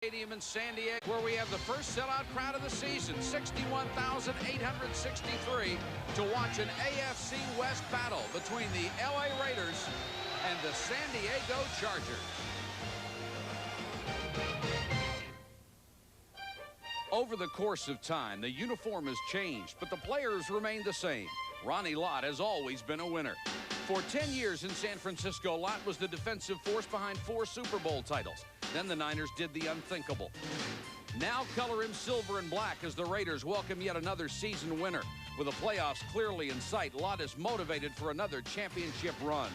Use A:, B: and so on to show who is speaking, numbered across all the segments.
A: Stadium in San Diego, where we have the first sellout crowd of the season, 61,863, to watch an AFC West battle between the LA Raiders and the San Diego Chargers. Over the course of time, the uniform has changed, but the players remain the same. Ronnie Lott has always been a winner. For 10 years in San Francisco, Lott was the defensive force behind 4 Super Bowl titles. Then the Niners did the unthinkable. Now color him silver and black as the Raiders welcome yet another season winner. With the playoffs clearly in sight, Lott is motivated for another championship run.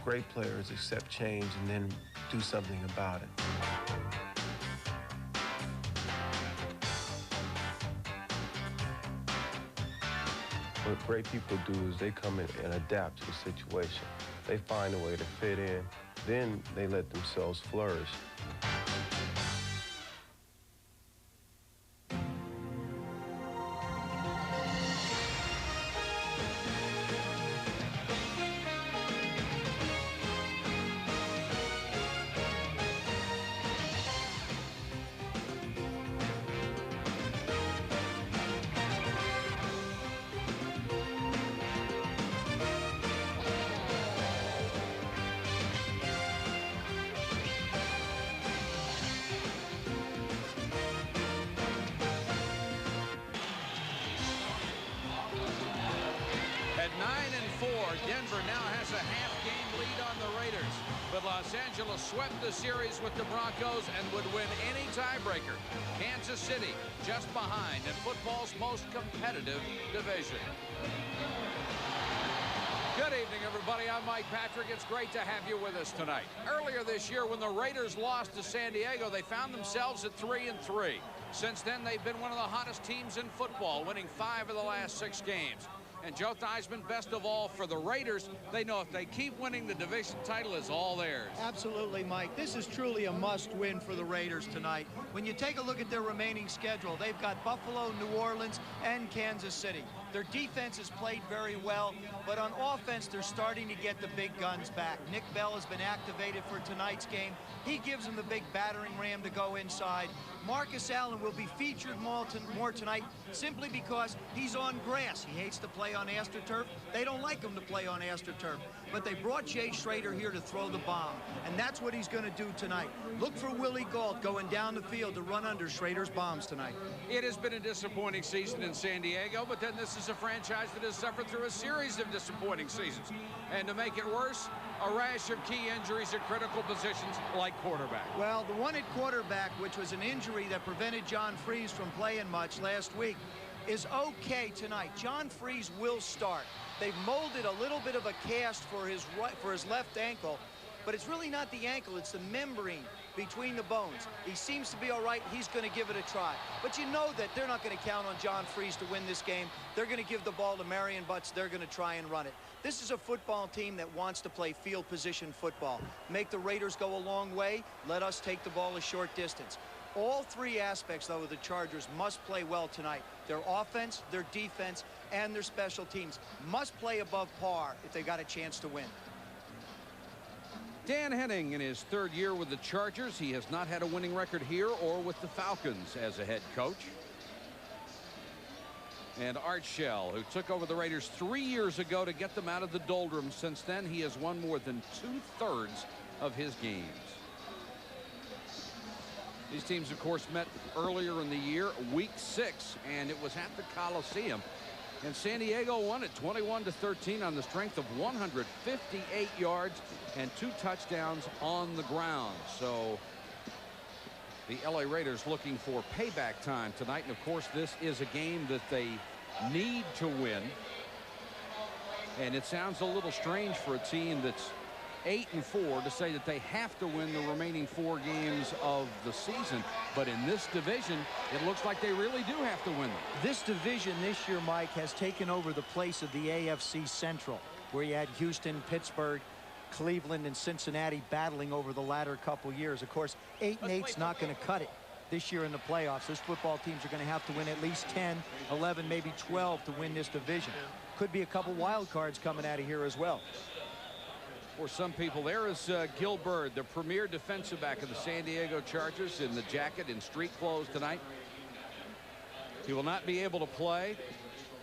B: Great players accept change and then do something about it. What great people do is they come in and adapt to the situation. They find a way to fit in, then they let themselves flourish.
A: At 9-4, Denver now has a half-game lead on the Raiders. But Los Angeles swept the series with the Broncos and would win any tiebreaker. Kansas City just behind in football's most competitive division. Good evening, everybody. I'm Mike Patrick. It's great to have you with us tonight. Earlier this year, when the Raiders lost to San Diego, they found themselves at 3-3. Since then, they've been one of the hottest teams in football, winning 5 of the last 6 games. And Joe Theismann, best of all for the Raiders, they know if they keep winning, the division title is all theirs.
C: Absolutely, Mike. This is truly a must-win for the Raiders tonight. When you take a look at their remaining schedule, they've got Buffalo, New Orleans, and Kansas City. Their defense has played very well, but on offense, they're starting to get the big guns back. Nick Bell has been activated for tonight's game. He gives them the big battering ram to go inside. Marcus Allen will be featured more tonight simply because he's on grass. He hates to play on AstroTurf. They don't like him to play on AstroTurf. But they brought Jay Schrader here to throw the bomb, and that's what he's going to do tonight. Look for Willie Gault going down the field to run under Schrader's bombs tonight.
A: It has been a disappointing season in San Diego, but then this is a franchise that has suffered through a series of disappointing seasons. And to make it worse, a rash of key injuries at critical positions like quarterback.
C: Well, the one at quarterback, which was an injury that prevented John Freeze from playing much last week, is okay tonight. John Freeze will start. They've molded a little bit of a cast for his left ankle, but it's really not the ankle, it's the membrane between the bones. He seems to be all right. He's going to give it a try. But you know that they're not going to count on John Freeze to win this game. They're going to give the ball to Marion Butts. They're going to try and run it. This is a football team that wants to play field position football. Make the Raiders go a long way. Let us take the ball a short distance. All 3 aspects, though, of the Chargers must play well tonight. Their offense, their defense, and their special teams must play above par if they got a chance to win.
A: Dan Henning in his 3rd year with the Chargers. He has not had a winning record here or with the Falcons as a head coach. And Art Shell, who took over the Raiders 3 years ago to get them out of the doldrums. Since then, he has won more than 2/3 of his games. These teams, of course, met earlier in the year, week 6, and it was at the Coliseum. And San Diego won it 21-13 on the strength of 158 yards and 2 touchdowns on the ground. So the LA Raiders looking for payback time tonight. And, of course, this is a game that they need to win. And it sounds a little strange for a team that's 8-4 to say that they have to win the remaining 4 games of the season. But in this division, it looks like they really do have to win them.
C: This division this year, Mike, has taken over the place of the AFC Central, where you had Houston, Pittsburgh, Cleveland, and Cincinnati battling over the latter couple years. Of course, 8-8's not going to cut it this year in the playoffs. Those football teams are going to have to win at least 10, 11, maybe 12 to win this division. Could be a couple wild cards coming out of here as well.
A: For some people, there is Gil Byrd, the premier defensive back of the San Diego Chargers, in the jacket in street clothes tonight. He will not be able to play,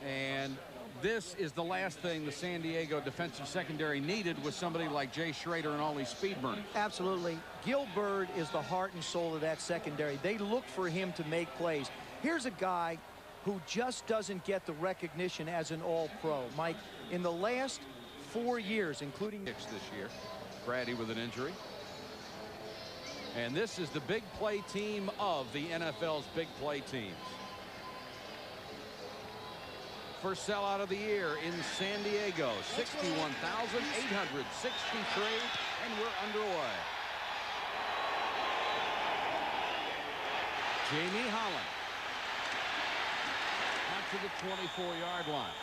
A: and this is the last thing the San Diego defensive secondary needed, with somebody like Jay Schroeder and all these speed burners.
C: Absolutely. Gil Byrd is the heart and soul of that secondary. They look for him to make plays. Here's a guy who just doesn't get the recognition as an all-pro. Mike, in the last 4 years, including
A: this year, Brady with an injury. And this is the big play team of the NFL's big play teams. First sellout of the year in San Diego, 61,863, and we're underway. Jamie Holland out to the 24-yard line.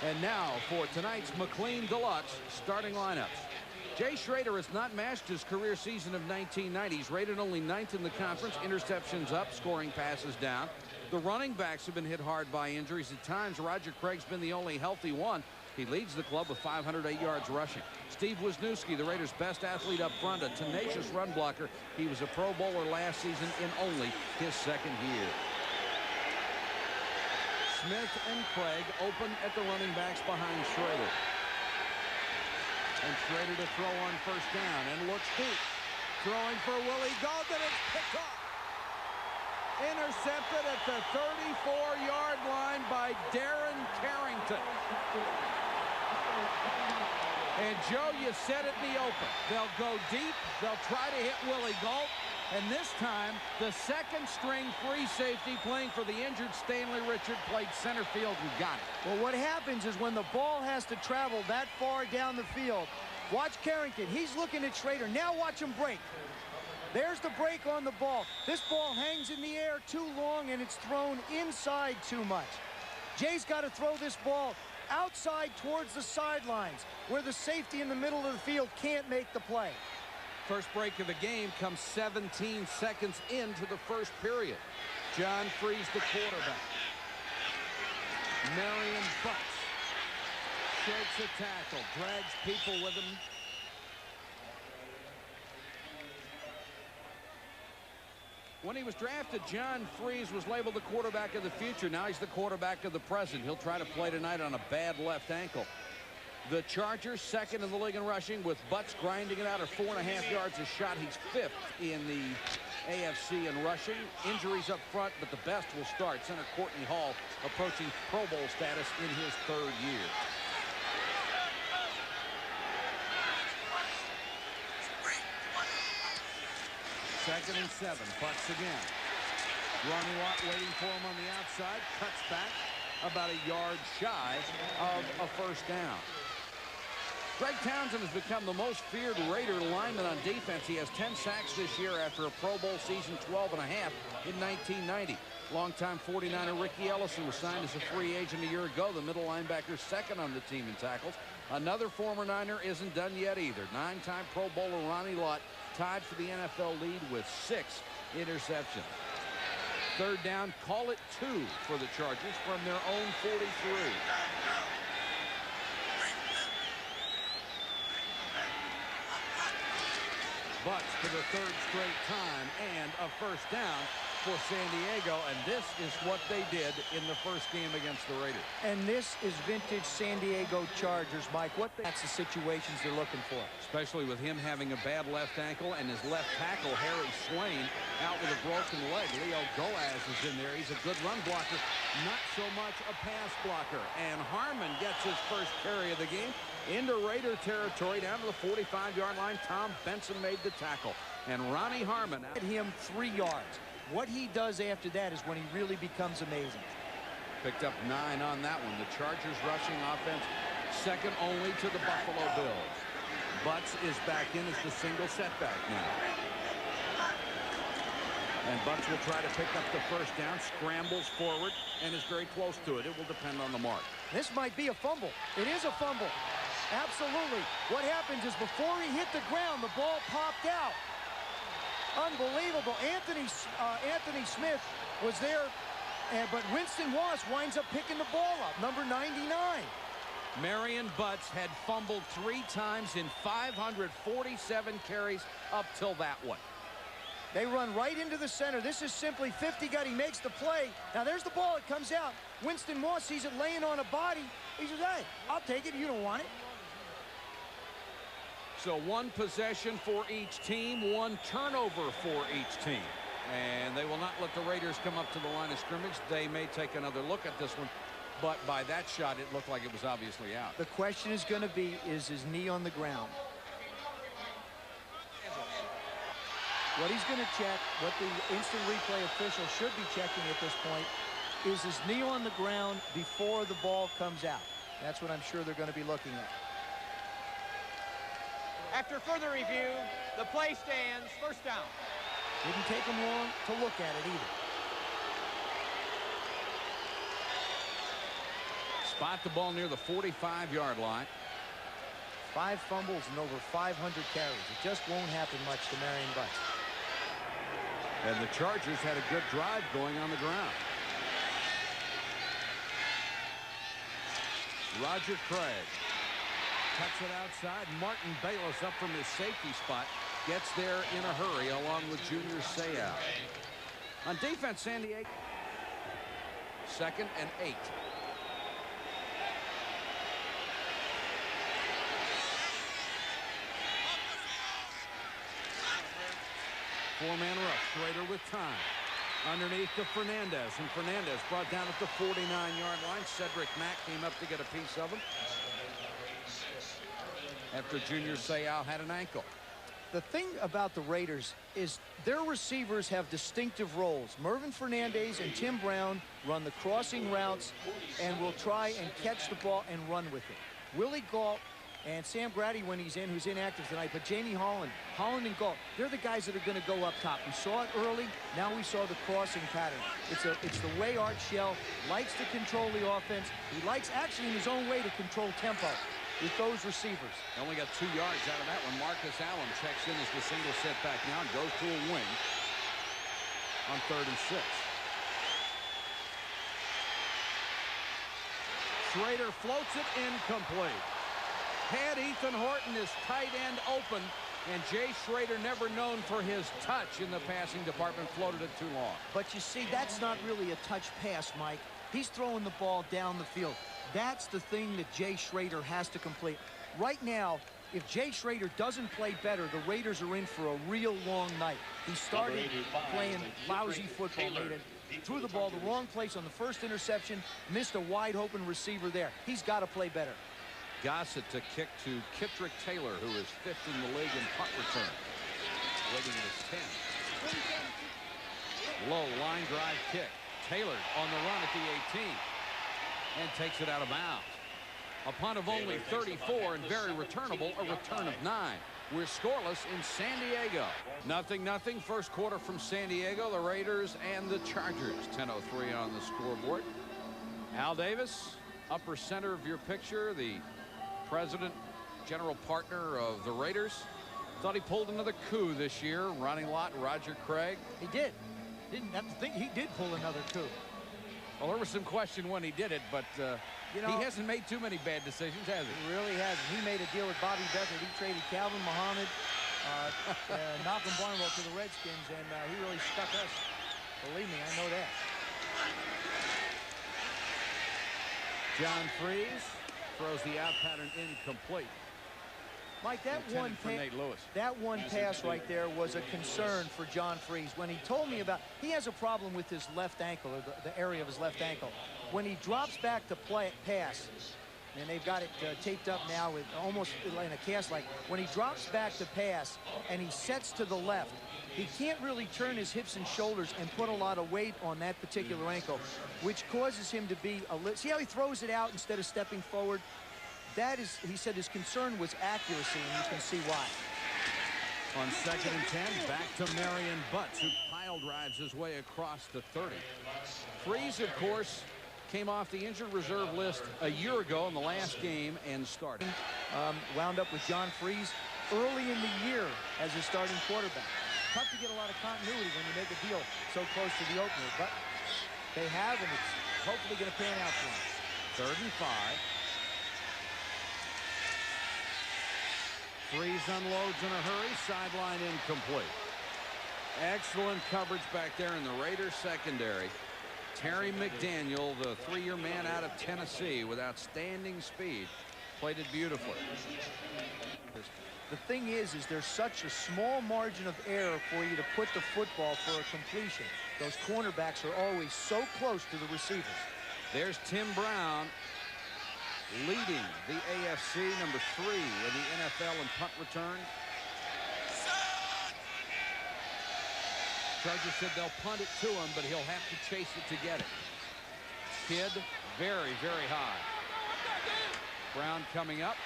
A: And now for tonight's McLean Deluxe starting lineups. Jay Schroeder has not matched his career season of 1990. He's rated only 9th in the conference. Interceptions up, scoring passes down. The running backs have been hit hard by injuries. At times, Roger Craig's been the only healthy one. He leads the club with 508 yards rushing. Steve Wisniewski, the Raiders' best athlete up front, a tenacious run blocker. He was a Pro Bowler last season in only his second year. Smith and Craig open at the running backs behind Schroeder. And Schroeder to throw on first down and looks deep. Throwing for Willie Gault, and it's picked off. Intercepted at the 34-yard line by Darren Carrington. And Joe, you said it in the open. They'll go deep. They'll try to hit Willie Gault. And this time, the second-string free safety playing for the injured Stanley Richard played center field and got it.
C: Well, what happens is when the ball has to travel that far down the field, watch Carrington. He's looking at Schroeder. Now watch him break. There's the break on the ball. This ball hangs in the air too long, and it's thrown inside too much. Jay's got to throw this ball outside towards the sidelines, where the safety in the middle of the field can't make the play.
A: First break of the game comes 17 seconds into the first period. John Freeze, the quarterback. Marion Butts shakes a tackle, drags people with him. When he was drafted, John Freeze was labeled the quarterback of the future. Now he's the quarterback of the present. He'll try to play tonight on a bad left ankle. The Chargers second in the league in rushing, with Butts grinding it out at 4.5 yards a shot. He's 5th in the AFC in rushing. Injuries up front, but the best will start. Center Courtney Hall approaching Pro Bowl status in his 3rd year. Second and 7. Butts again. Ronnie Watt waiting for him on the outside. Cuts back about a yard shy of a first down. Greg Townsend has become the most feared Raider lineman on defense. He has 10 sacks this year after a Pro Bowl season, 12 and a half in 1990. Longtime 49er Ricky Ellison was signed as a free agent a year ago. The middle linebacker second on the team in tackles. Another former Niner isn't done yet either. 9-time Pro Bowler Ronnie Lott tied for the NFL lead with 6 interceptions. Third down, call it 2 for the Chargers from their own 43. Butts for the 3rd straight time, and a first down for San Diego, and this is what they did in the first game against the Raiders.
C: And this is vintage San Diego Chargers, Mike. That's the situations they're looking for.
A: Especially with him having a bad left ankle and his left tackle, Harry Swain, out with a broken leg. Leo Goaz is in there. He's a good run blocker, not so much a pass blocker. And Harmon gets his first carry of the game into Raider territory down to the 45-yard line. Tom Benson made the tackle. And Ronnie Harmon
C: at him 3 yards. What he does after that is when he really becomes amazing.
A: Picked up 9 on that one. The Chargers rushing offense second only to the Buffalo Bills. Butts is back in as the single setback now. And Butts will try to pick up the first down, scrambles forward, and is very close to it. It will depend on the mark.
C: This might be a fumble. It is a fumble. Absolutely. What happens is before he hit the ground, the ball popped out. Unbelievable. Anthony Smith was there, but Winston Wass winds up picking the ball up, number 99.
A: Marion Butts had fumbled 3 times in 547 carries up till that one.
C: They run right into the center. This is simply 50 gut. He makes the play. Now there's the ball. It comes out. Winston Moss sees it laying on a body. He says, hey, I'll take it. You don't want it.
A: So 1 possession for each team, 1 turnover for each team. And they will not let the Raiders come up to the line of scrimmage. They may take another look at this one. But by that shot, it looked like it was obviously out.
C: The question is going to be, is his knee on the ground? What he's going to check, what the instant replay official should be checking at this point, is his knee on the ground before the ball comes out. That's what I'm sure they're going to be looking at.
D: After further review, the play stands. First down.
C: Didn't take him long to look at it either.
A: Spot the ball near the 45-yard line.
C: 5 fumbles and over 500 carries. It just won't happen much to Marion Butts.
A: And the Chargers had a good drive going on the ground. Roger Craig cuts it outside. Martin Bayless up from his safety spot. Gets there in a hurry along with Junior Seau. On defense, San Diego. 2nd and 8. Four-man rush. Schrader with time. Underneath to Fernandez. And Fernandez brought down at the 49-yard line. Cedric Mack came up to get a piece of him after Junior Seau had an ankle.
C: The thing about the Raiders is their receivers have distinctive roles. Mervin Fernandez and Tim Brown run the crossing routes and will try and catch the ball and run with it. Willie Gault and Sam Grady, when he's in, who's inactive tonight, but Jamie Holland and Gault, they're the guys that are going to go up top. We saw it early. Now we saw the crossing pattern. It's the way Art Shell likes to control the offense. He likes, actually, in his own way, to control tempo with those receivers.
A: Only got 2 yards out of that one. Marcus Allen checks in as the single setback now and goes to a wing on 3rd and 6. Schrader floats it incomplete. Had Ethan Horton, his tight end, open, and Jay Schrader, never known for his touch in the passing department, floated it too long.
C: But you see, that's not really a touch pass, Mike. He's throwing the ball down the field. That's the thing that Jay Schrader has to complete. Right now, if Jay Schrader doesn't play better, the Raiders are in for a real long night. He started playing lousy football, threw the ball the wrong place on the first interception, missed a wide-open receiver there. He's got to play better.
A: Gossett to kick to Kittrick Taylor, who is 5th in the league in punt return. Waiting at his 10. Low line drive kick. Taylor on the run at the 18. And takes it out of bounds. A punt of only 34 and very returnable, a return of 9. We're scoreless in San Diego. 0-0 first quarter from San Diego, the Raiders and the Chargers. 10:03 on the scoreboard. Al Davis, upper center of your picture, the president, general partner of the Raiders. Thought he pulled another coup this year. Ronnie Lott, Roger Craig.
C: He did. Didn't have to think he did pull another coup.
A: Well, there was some question when he did it, but you know, he hasn't made too many bad decisions, has he?
C: He really hasn't. He made a deal with Bobby Beathard. He traded Calvin Muhammad, Malcolm Barnwell to the Redskins, and he really stuck us. Believe me, I know that.
A: John Freese throws the out pattern incomplete.
C: Mike, that one pass right there was a concern for John Freese. When he told me about, he has a problem with his left ankle, or the area of his left ankle. When he drops back to pass, and they've got it taped up now with almost in a cast like, when he drops back to pass and he sets to the left, he can't really turn his hips and shoulders and put a lot of weight on that particular ankle, which causes him to be a little, see how he throws it out instead of stepping forward? That is, he said his concern was accuracy, and you can see why.
A: On 2nd and 10, back to Marion Butts, who pile drives his way across the 30. Freese, of course, came off the injured reserve list a year ago in the last game and started.
C: Wound up with John Freese early in the year as his starting quarterback. Tough to get a lot of continuity when you make a deal so close to the opener, but they have, and it's hopefully going to pan out for them.
A: 3rd and 5. Freese unloads in a hurry. Sideline incomplete. Excellent coverage back there in the Raiders secondary. Terry McDaniel, the 3-year man out of Tennessee with outstanding speed, played it beautifully.
C: The thing is there's such a small margin of error for you to put the football for a completion. Those cornerbacks are always so close to the receivers.
A: There's Tim Brown leading the AFC, number 3 in the NFL in punt return. Chargers said they'll punt it to him, but he'll have to chase it to get it. Kidd very, very high. Brown coming up.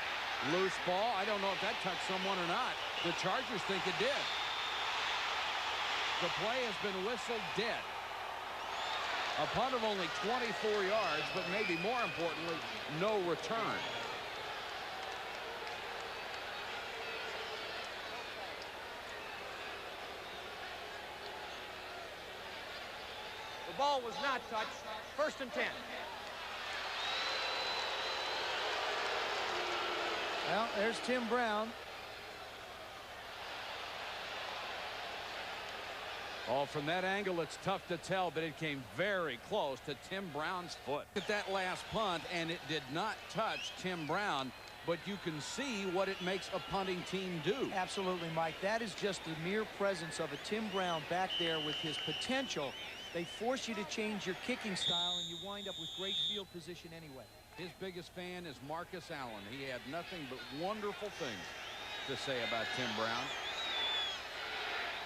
A: Loose ball. I don't know if that touched someone or not. The Chargers think it did. The play has been whistled dead. A punt of only 24 yards, but maybe more importantly, no return.
D: The ball was not touched. 1st and 10.
C: Well, there's Tim Brown.
A: Oh, from that angle, it's tough to tell, but it came very close to Tim Brown's foot. At that last punt, and it did not touch Tim Brown, but you can see what it makes a punting team do.
C: Absolutely, Mike. That is just the mere presence of a Tim Brown back there with his potential. They force you to change your kicking style, and you wind up with great field position anyway.
A: His biggest fan is Marcus Allen. He had nothing but wonderful things to say about Tim Brown.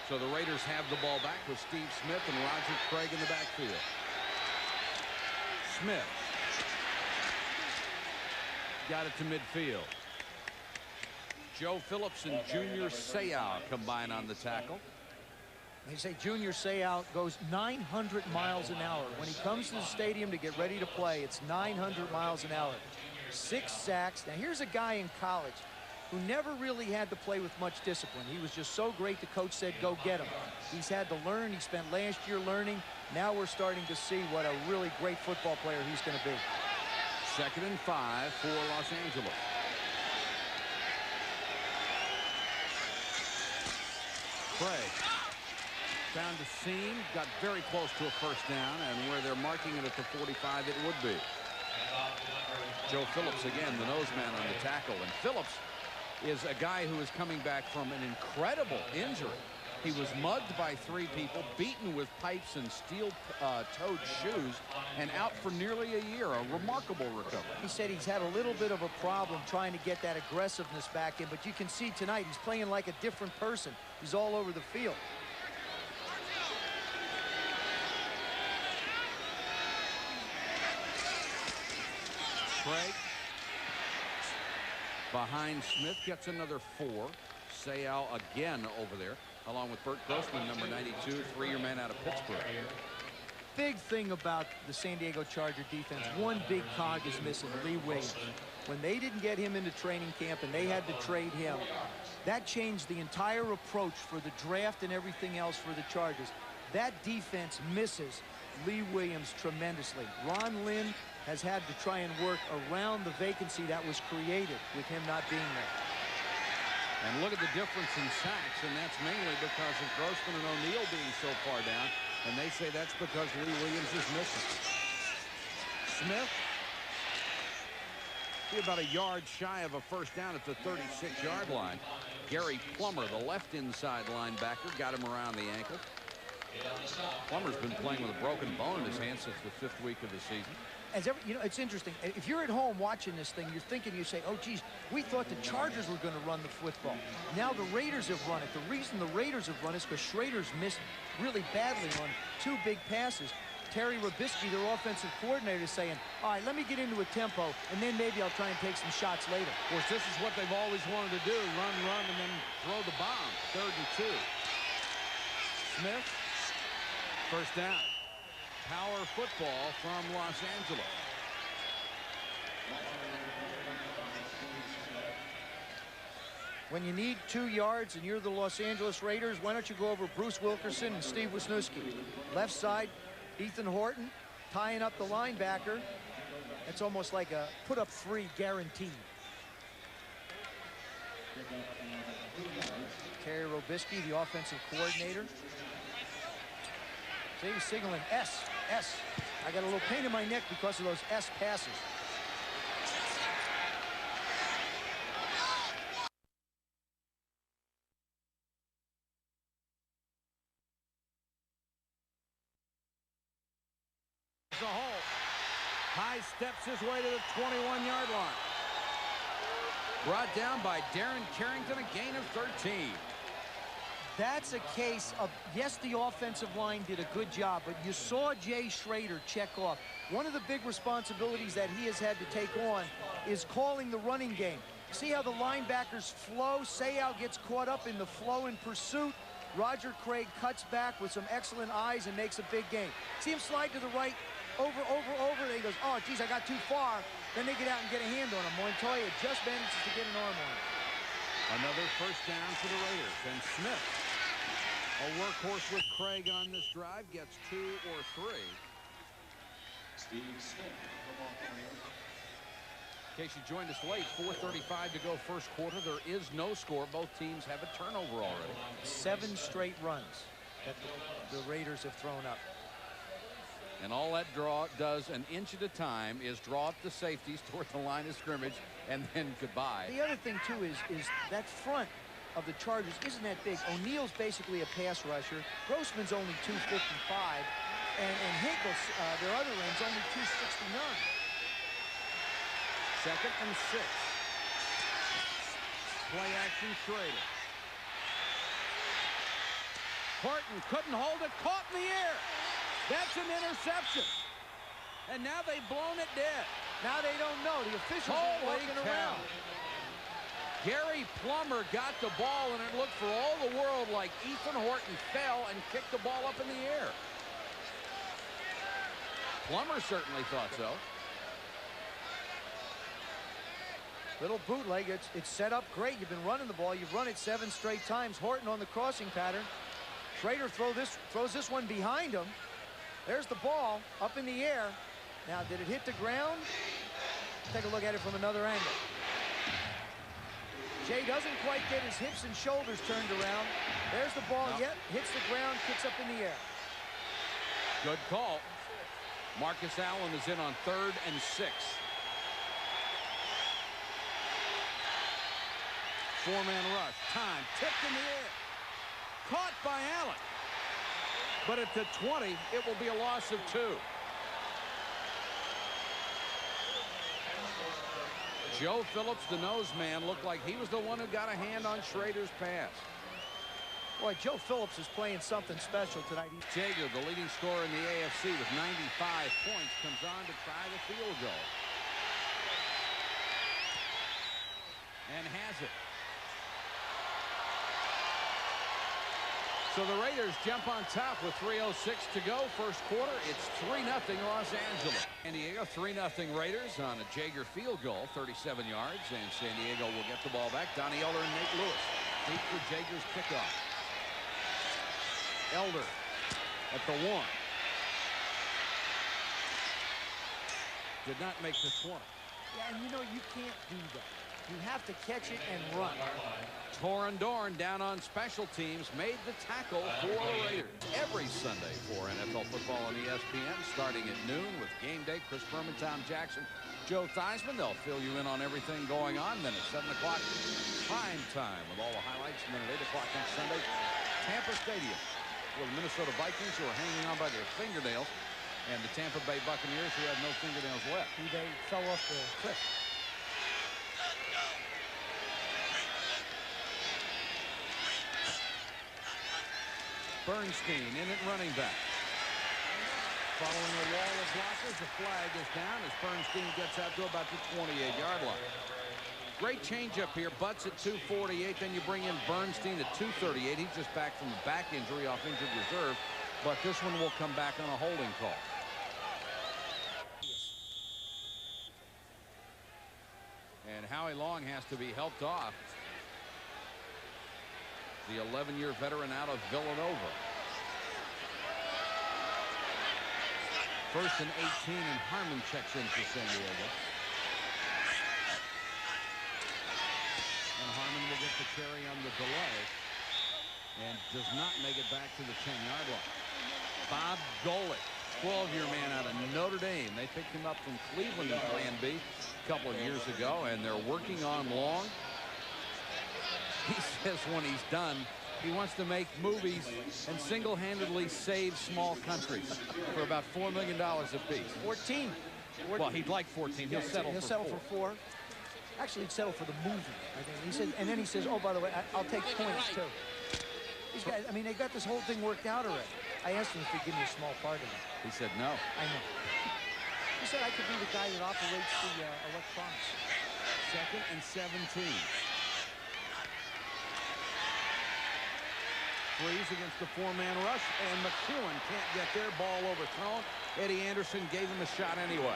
A: So the Raiders have the ball back with Steve Smith and Roger Craig in the backfield. Smith got it to midfield. Joe Phillips and Junior Seau combine on the tackle.
C: They say Junior Seau goes 900 miles an hour. When he comes to the stadium to get ready to play, it's 900 miles an hour. 6 sacks. Now, here's a guy in college who never really had to play with much discipline. He was just so great, the coach said, go get him. He's had to learn. He spent last year learning. Now we're starting to see what a really great football player he's going to be.
A: 2nd and 5 for Los Angeles. Craig found a seam, got very close to a 1st down, and where they're marking it at the 45, it would be. Joe Phillips again, the nose man on the tackle, and Phillips is a guy who is coming back from an incredible injury. He was mugged by 3 people, beaten with pipes and steel-toed shoes, and out for nearly a year. A remarkable recovery.
C: He said he's had a little bit of a problem trying to get that aggressiveness back in, but you can see tonight he's playing like a different person. He's all over the field.
A: Craig behind Smith gets another 4. Seau again over there, along with Bert Grossman, number 92, 3-year man out of Pittsburgh.
C: Big thing about the San Diego Charger defense, one big cog is missing, Lee Williams. When they didn't get him into training camp and they had to trade him, that changed the entire approach for the draft and everything else for the Chargers. That defense misses Lee Williams tremendously. Ron Lynn has had to try and work around the vacancy that was created with him not being there.
A: And look at the difference in sacks, and that's mainly because of Grossman and O'Neal being so far down, and they say that's because Lee Williams is missing. Smith, be about a yard shy of a 1st down at the 36-yard line. Gary Plummer, the left inside linebacker, got him around the ankle. Plummer's been playing with a broken bone in his hand since the 5th week of the season.
C: You know, it's interesting. If you're at home watching this thing, you're thinking, you say, oh, geez, we thought the Chargers were going to run the football. Now the Raiders have run it. The reason the Raiders have run it is because Schrader's missed really badly on 2 big passes. Terry Robisky, their offensive coordinator, is saying, all right, let me get into a tempo, and then maybe I'll try and take some shots later.
A: Of course, this is what they've always wanted to do, run, and then throw the bomb. 3rd and 2. Smith, 1st down. Power football from Los Angeles.
C: When you need 2 yards and you're the Los Angeles Raiders, why don't you go over Bruce Wilkerson and Steve Wisniewski? Left side, Ethan Horton tying up the linebacker. That's almost like a put up 3 guaranteed. Terry Robisky, the offensive coordinator. See, he's signaling S, S. I got a little pain in my neck because of those S passes.
A: The hole. High steps his way to the 21-yard line. Brought down by Darren Carrington, a gain of 13.
C: That's a case of, yes, the offensive line did a good job, but you saw Jay Schrader check off. One of the big responsibilities that he has had to take on is calling the running game. See how the linebackers flow? Sayal gets caught up in the flow and pursuit. Roger Craig cuts back with some excellent eyes and makes a big gain. See him slide to the right, over. Then he goes, oh, geez, I got too far. Then they get out and get a hand on him. Montoya just manages to get an arm on him.
A: Another first down for the Raiders. And Smith, a workhorse with Craig on this drive, gets 2 or 3.
E: Steve Smith.
A: In case you joined us late, 4:35 to go first quarter. There is no score. Both teams have a turnover already.
C: 7 straight runs that the Raiders have thrown up.
A: And all that draw does an inch at a time is draw up the safeties toward the line of scrimmage and then goodbye.
C: The other thing, too, is that front of the Chargers isn't that big. O'Neill's basically a pass rusher. Grossman's only 255. And Hinkle, their other end's only 269.
A: 2nd and 6. Play action Schrader. Horton couldn't hold it. Caught in the air. That's an interception. And now they've blown it dead.
C: Now they don't know. The officials are walking around.
A: Gary Plummer got the ball, and it looked for all the world like Ethan Horton fell and kicked the ball up in the air. Plummer certainly thought so.
C: Little bootleg. It's set up great. You've been running the ball. You've run it 7 straight times. Horton on the crossing pattern. Schrader throws this one behind him. There's the ball up in the air. Now, did it hit the ground? Take a look at it from another angle. Jay doesn't quite get his hips and shoulders turned around. There's the ball. Yet hits the ground, kicks up in the air.
A: Good call. Marcus Allen is in on 3rd and 6. 4-man rush. Time. Tipped in the air. Caught by Allen. But at the 20, it will be a loss of 2. Joe Phillips, the nose man, looked like he was the one who got a hand on Schrader's pass.
C: Boy, Joe Phillips is playing something special tonight.
A: Jaeger, the leading scorer in the AFC with 95 points, comes on to try the field goal. And has it. So the Raiders jump on top with 3:06 to go. First quarter, it's 3-0 Los Angeles. San Diego 3-0 Raiders on a Jaeger field goal, 37 yards, and San Diego will get the ball back. Donnie Elder and Nate Lewis deep for Jaeger's kickoff. Elder at the 1. Did not make the 20.
C: Yeah, and you know you can't do that. You have to catch it and run.
A: Torin Dorn down on special teams made the tackle for the Raiders. Every Sunday for NFL football on ESPN starting at noon with Game Day. Chris Berman, Tom Jackson, Joe Theismann. They'll fill you in on everything going on. Then at 7 o'clock, prime time with all the highlights. And then at 8 o'clock next Sunday, Tampa Stadium, where the Minnesota Vikings, who are hanging on by their fingernails, and the Tampa Bay Buccaneers, who have no fingernails left.
C: They fell off the cliff.
A: Bernstein in at running back. Following a wall of blockers, the flag is down as Bernstein gets out to about the 28-yard line. Great changeup here. Butts at 248. Then you bring in Bernstein at 238. He's just back from a back injury off injured reserve. But this one will come back on a holding call. And Howie Long has to be helped off. The 11-year veteran out of Villanova. 1st and 18, and Harmon checks in for San Diego. And Harmon will get to carry on the delay and does not make it back to the 10-yard line. Bob Golick, 12-year man out of Notre Dame. They picked him up from Cleveland in Plan B a couple of years ago, and they're working on Long. He says when he's done, he wants to make movies and single-handedly save small countries for about $4 million apiece.
C: 14.
A: Well, he'd like 14. He'll settle for
C: 4. Actually, he'd settle for the movie, I think. He said, and then he says, oh, by the way, I'll take points, too. These guys, I mean, they got this whole thing worked out already. I asked him if he'd give me a small part of it.
A: He said no.
C: I know. He said I could be the guy that operates the electronics.
A: 2nd and 17. Freeze against the 4-man rush, and McEwen can't get their ball overthrown. Eddie Anderson gave him a shot anyway.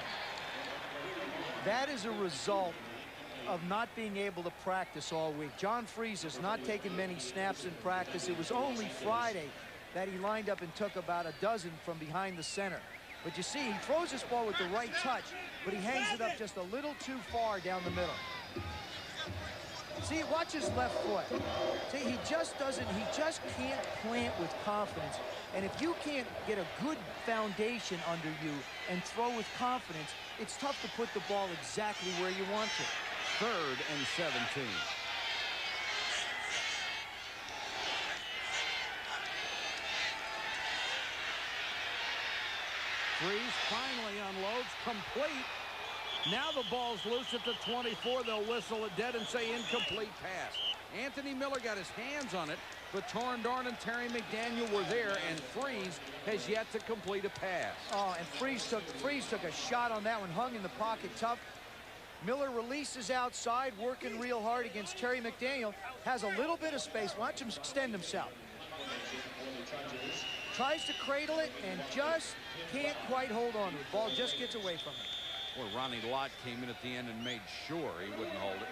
C: That is a result of not being able to practice all week. John Freeze has not taken many snaps in practice. It was only Friday that he lined up and took about a dozen from behind the center. But you see, he throws this ball with the right touch, but he hangs it up just a little too far down the middle. See, watch his left foot. See, he just can't plant with confidence. And if you can't get a good foundation under you and throw with confidence, it's tough to put the ball exactly where you want to.
A: 3rd and 17. Freeze finally unloads, complete. Now the ball's loose at the 24. They'll whistle it dead and say incomplete pass. Anthony Miller got his hands on it, but Torrin Dorn and Terry McDaniel were there, and Freeze has yet to complete a pass.
C: Oh, and Freeze took a shot on that one, hung in the pocket tough. Miller releases outside, working real hard against Terry McDaniel. Has a little bit of space. Watch him extend himself. Tries to cradle it and just can't quite hold on to it. Ball just gets away from him.
A: Well, Ronnie Lott came in at the end and made sure he wouldn't hold it.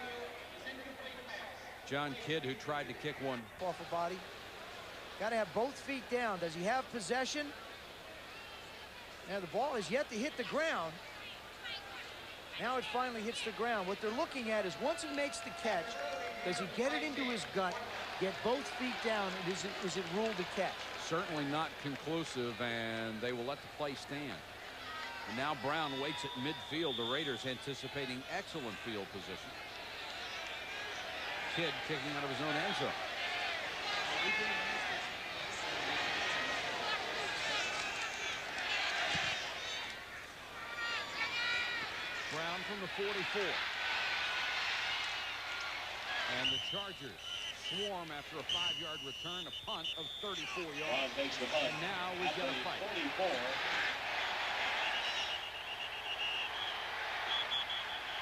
A: John Kidd, who tried to kick one
C: off a body. Got to have both feet down. Does he have possession? Now the ball is yet to hit the ground. Now it finally hits the ground. What they're looking at is once he makes the catch, does he get it into his gut, get both feet down, and is it ruled a catch?
A: Certainly not conclusive, and they will let the play stand. And now Brown waits at midfield. The Raiders anticipating excellent field position. Kidd kicking out of his own end zone. Brown from the 44. And the Chargers swarm after a 5-yard return, a punt of 34 yards. And now we've got a fight.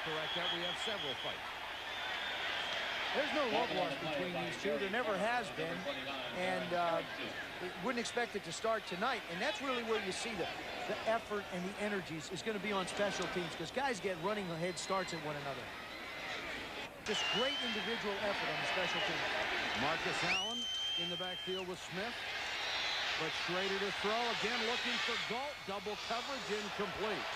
A: Correct that, we have several fights.
C: There's no love lost between these two. There never has been. And wouldn't expect it to start tonight. And that's really where you see the effort and the energies is going to be on special teams, because guys get running head starts at one another. Just great individual effort on the special teams.
A: Marcus Allen in the backfield with Smith. But Schrader to throw. Again looking for Galt. Double coverage, incomplete.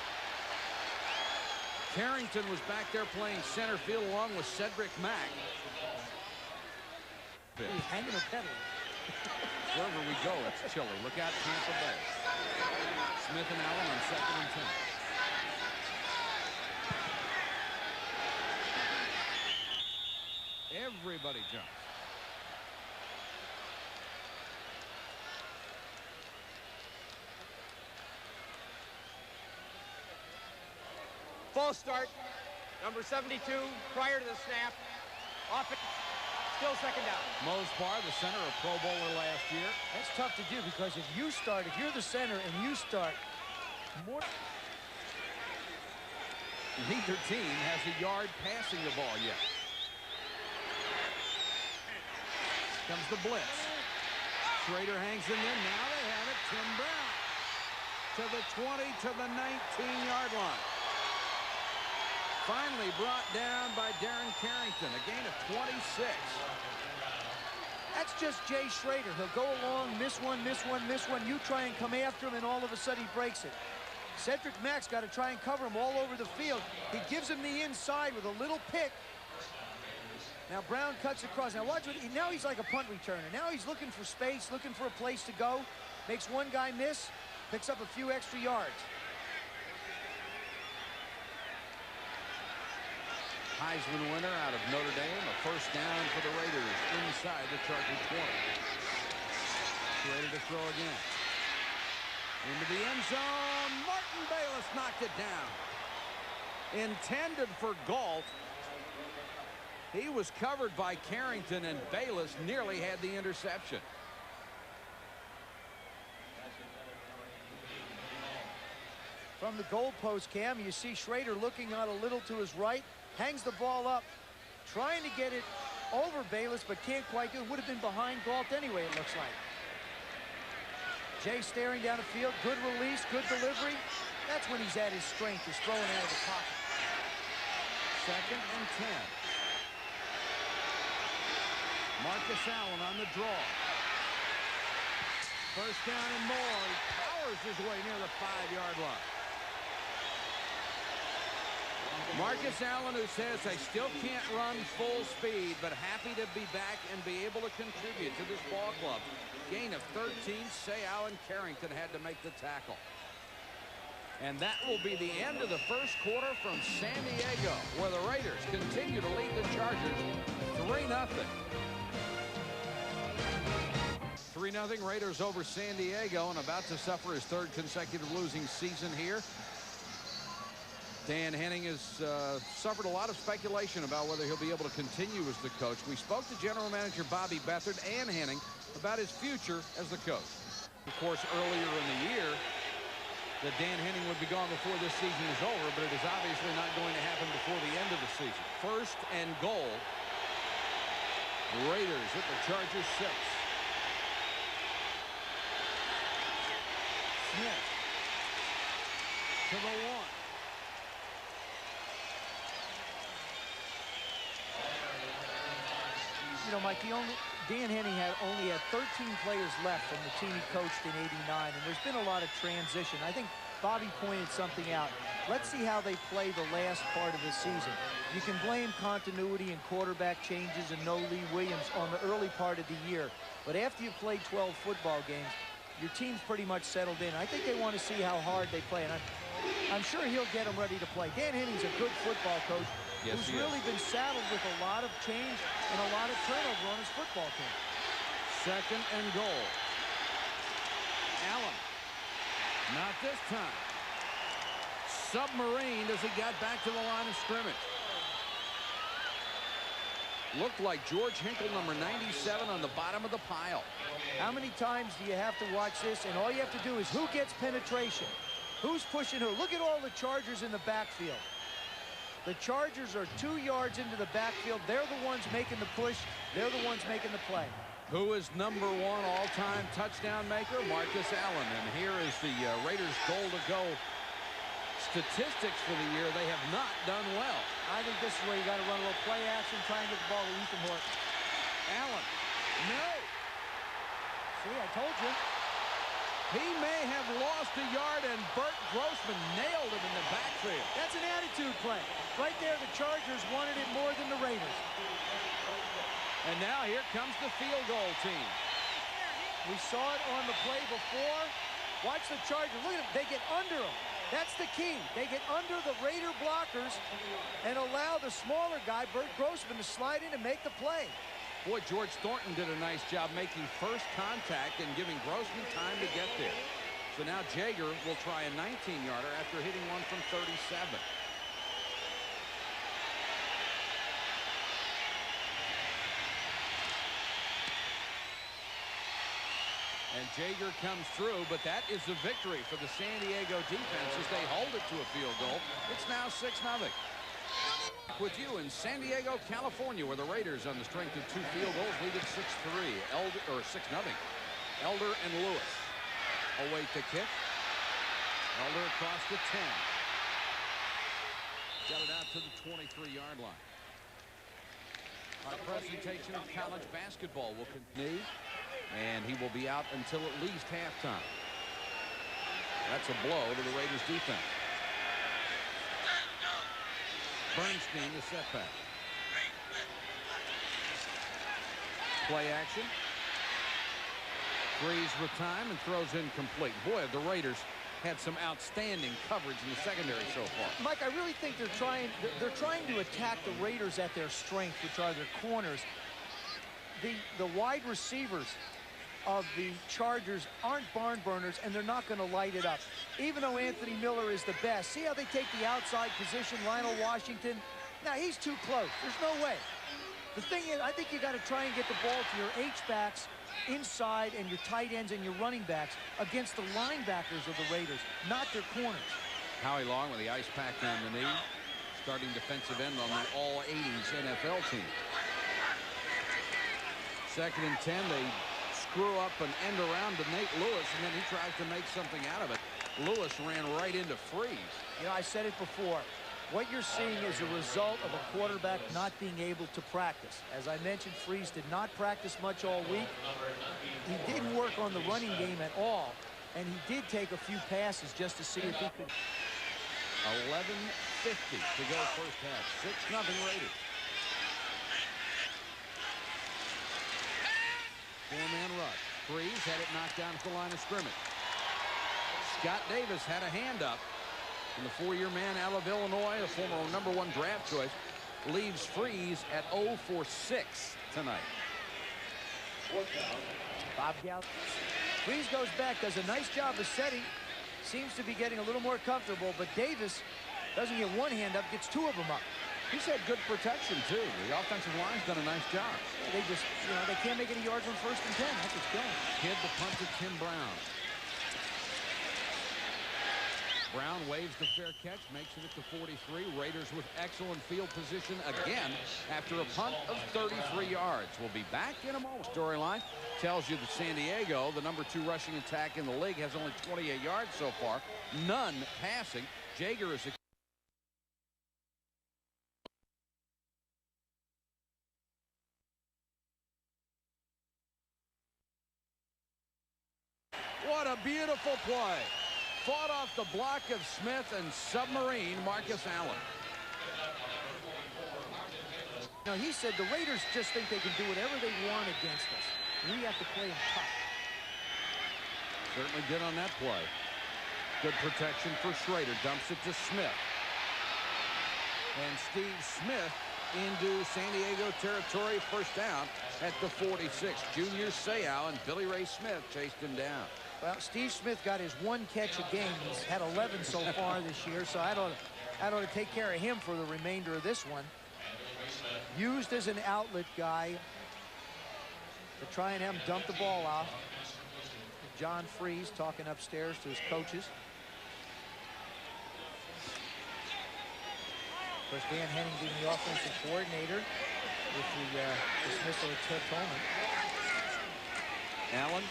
A: Carrington was back there playing center field along with Cedric Mack.
C: He's hanging a pedal.
A: Wherever we go, it's chilly. Look out, Tampa Bay. Smith and Allen on 2nd and 10. Everybody jumps.
D: False start. Number 72 prior to the snap. Off it. Still 2nd down.
A: Mosbar, the center, a Pro Bowler last year.
C: That's tough to do, because if you're the center and you start more.
A: Neither team has a yard passing the ball yet. Comes the blitz. Schrader hangs in there. Now they have it. Tim Brown to the 20, to the 19-yard line. Finally brought down by Darren Carrington. A gain of 26.
C: That's just Jay Schrader. He'll go along, miss one, miss one, miss one. You try and come after him, and all of a sudden he breaks it. Cedric Mack's got to try and cover him all over the field. He gives him the inside with a little pick. Now Brown cuts across. Now watch what now he's like a punt returner. Now he's looking for space, looking for a place to go. Makes one guy miss, picks up a few extra yards.
A: Heisman winner out of Notre Dame. A first down for the Raiders inside the Charger 20. Ready to throw again. Into the end zone. Martin Bayless knocked it down. Intended for Galt. He was covered by Carrington, and Bayless nearly had the interception.
C: From the goalpost cam, you see Schrader looking out a little to his right, hangs the ball up, trying to get it over Bayless, but can't quite do it. Would have been behind Galt anyway, it looks like. Jay staring down the field, good release, good delivery. That's when he's at his strength, is throwing out of the pocket.
A: 2nd and 10. Marcus Allen on the draw. First down and more. He powers his way near the 5-yard line. Marcus Allen, who says they still can't run full speed, but happy to be back and be able to contribute to this ball club. Gain of 13. Seau and Carrington had to make the tackle. And that will be the end of the first quarter from San Diego, where the Raiders continue to lead the Chargers 3-0. 3-0 Raiders over San Diego, and about to suffer his 3rd consecutive losing season here. Dan Henning has suffered a lot of speculation about whether he'll be able to continue as the coach. We spoke to General Manager Bobby Beathard and Henning about his future as the coach. Of course, earlier in the year, that Dan Henning would be gone before this season is over, but it is obviously not going to happen before the end of the season. 1st and goal. Raiders at the Chargers 6. Smith to the 1.
C: You know, Mike, Dan Henning only had 13 players left from the team he coached in '89, and there's been a lot of transition. I think Bobby pointed something out. Let's see how they play the last part of the season. You can blame continuity and quarterback changes and no Lee Williams on the early part of the year, but after you've played 12 football games, your team's pretty much settled in. I think they want to see how hard they play, and I'm sure he'll get them ready to play. Dan Henning's a good football coach.
A: Yes,
C: who's really been saddled with a lot of change and a lot of turnover on his football team.
A: 2nd and goal. Allen. Not this time. Submarined as he got back to the line of scrimmage. Looked like George Hinkle, number 97, on the bottom of the pile.
C: How many times do you have to watch this? And all you have to do is who gets penetration? Who's pushing who? Look at all the Chargers in the backfield. The Chargers are 2 yards into the backfield. They're the ones making the push. They're the ones making the play.
A: Who is number 1 all-time touchdown maker? Marcus Allen. And here is the Raiders' goal-to-go statistics for the year. They have not done well.
C: I think this is where you got to run a little play action, try and get the ball to Ethan Horton.
A: Allen. No.
C: See, I told you.
A: He may have lost a yard, and Bert Grossman nailed him in the backfield.
C: That's an attitude play. Right there, the Chargers wanted it more than the Raiders.
A: And now here comes the field goal team.
C: We saw it on the play before. Watch the Chargers. Look at them. They get under them. That's the key. They get under the Raider blockers and allow the smaller guy, Bert Grossman, to slide in and make the play.
A: Boy, George Thornton did a nice job making first contact and giving Grossman time to get there. So now Jager will try a 19-yarder after hitting one from 37. And Jager comes through, but that is a victory for the San Diego defense as they hold it to a field goal. It's now 6-0. With you in San Diego, California, where the Raiders, on the strength of 2 field goals, lead at 6-3. 6-0. Elder and Lewis await the kick. Elder across the 10. Got it out to the 23-yard line. Our presentation of college basketball will continue, and he will be out until at least halftime. That's a blow to the Raiders defense. Bernstein, the setback. Play action. Freeze with time and throws incomplete. Boy, the Raiders had some outstanding coverage in the secondary so far.
C: Mike, I really think they're trying to attack the Raiders at their strength, which are their corners. The wide receivers of the Chargers aren't barn burners, and they're not going to light it up. Even though Anthony Miller is the best. See how they take the outside position, Lionel Washington? Now, he's too close. There's no way. The thing is, I think you got to try and get the ball to your H-backs inside and your tight ends and your running backs against the linebackers of the Raiders, not their corners.
A: Howie Long with the ice pack on the knee. Starting defensive end on the All-80s NFL team. 2nd and 10. They screw up an end around to Nate Lewis, and then he tries to make something out of it. Lewis ran right into Freeze.
C: You know, I said it before. What you're seeing is a result of a quarterback not being able to practice. As I mentioned, Freeze did not practice much all week. He didn't work on the running game at all, and he did take a few passes just to see if he could.
A: 11:50 to go first half. 6-0 Raiders. 4-man rush. Freeze had it knocked down at the line of scrimmage. Scott Davis had a hand up. And the 4-year man out of Illinois, a former #1 draft choice, leaves Freeze at 0 for 6 tonight.
C: Bob Gallo. Freeze goes back, does a nice job of setting. Seems to be getting a little more comfortable, but Davis doesn't get one hand up, gets 2 of them up.
A: He's had good protection, too. The offensive line's done a nice job.
C: They just, you know, they can't make any yards on 1st and 10. That's what's going.
A: Kid the punt to Tim Brown. Brown waves the fair catch, makes it at the 43. Raiders with excellent field position again after a punt of 33 yards. We'll be back in a moment. Storyline tells you that San Diego, the #2 rushing attack in the league, has only 28 yards so far, none passing. Jager is what a beautiful play. Fought off the block of Smith and submarine Marcus Allen.
C: Now, he said the Raiders just think they can do whatever they want against us. We have to play them tough.
A: Certainly did on that play. Good protection for Schrader. Dumps it to Smith. And Steve Smith into San Diego territory, first down at the 46. Junior Seau and Billy Ray Smith chased him down.
C: Well, Steve Smith got his 1 catch a game. He's had 11 so far this year, so I ought to take care of him for the remainder of this one. Used as an outlet guy to try and have him dump the ball off. John Freeze talking upstairs to his coaches. Of course, Dan Henning being the offensive coordinator with the dismissal of Ted Tolman.
A: Allen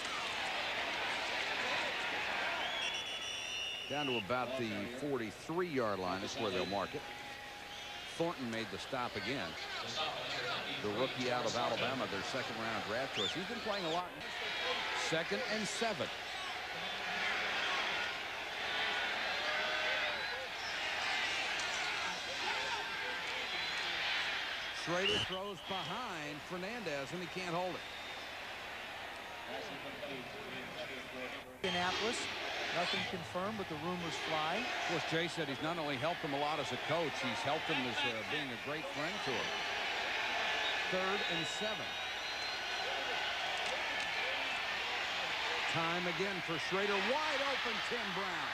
A: down to about the 43-yard line. That's where they'll mark it. Thornton made the stop again. The rookie out of Alabama, their 2nd-round draft choice. He's been playing a lot. 2nd and 7. Schrader throws behind Fernandez, and he can't hold it.
C: Indianapolis, nothing confirmed, but the rumors fly.
A: Of course, Jay said he's not only helped him a lot as a coach, he's helped him as being a great friend to him. 3rd and 7. Time again for Schrader. Wide open, Tim Brown.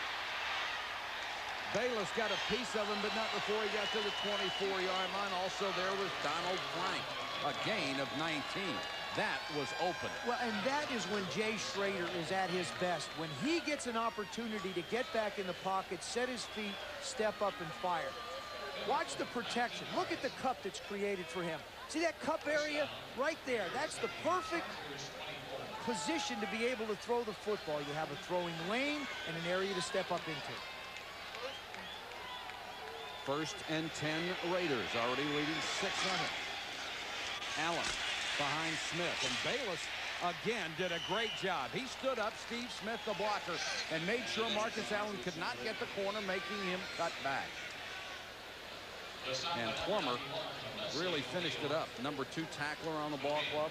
A: Bayless got a piece of him, but not before he got to the 24-yard line. Also, there was Donald Frank, a gain of 19. That was open.
C: Well, and that is when Jay Schrader is at his best. When he gets an opportunity to get back in the pocket, set his feet, step up, and fire. Watch the protection. Look at the cup that's created for him. See that cup area right there? That's the perfect position to be able to throw the football. You have a throwing lane and an area to step up into.
A: 1st and 10 Raiders, already leading 6-0. Allen behind Smith, and Bayless again did a great job. He stood up, Steve Smith, the blocker, and made sure Marcus Allen could not get the corner, making him cut back. And Plummer really finished it up. #2 tackler on the ball club.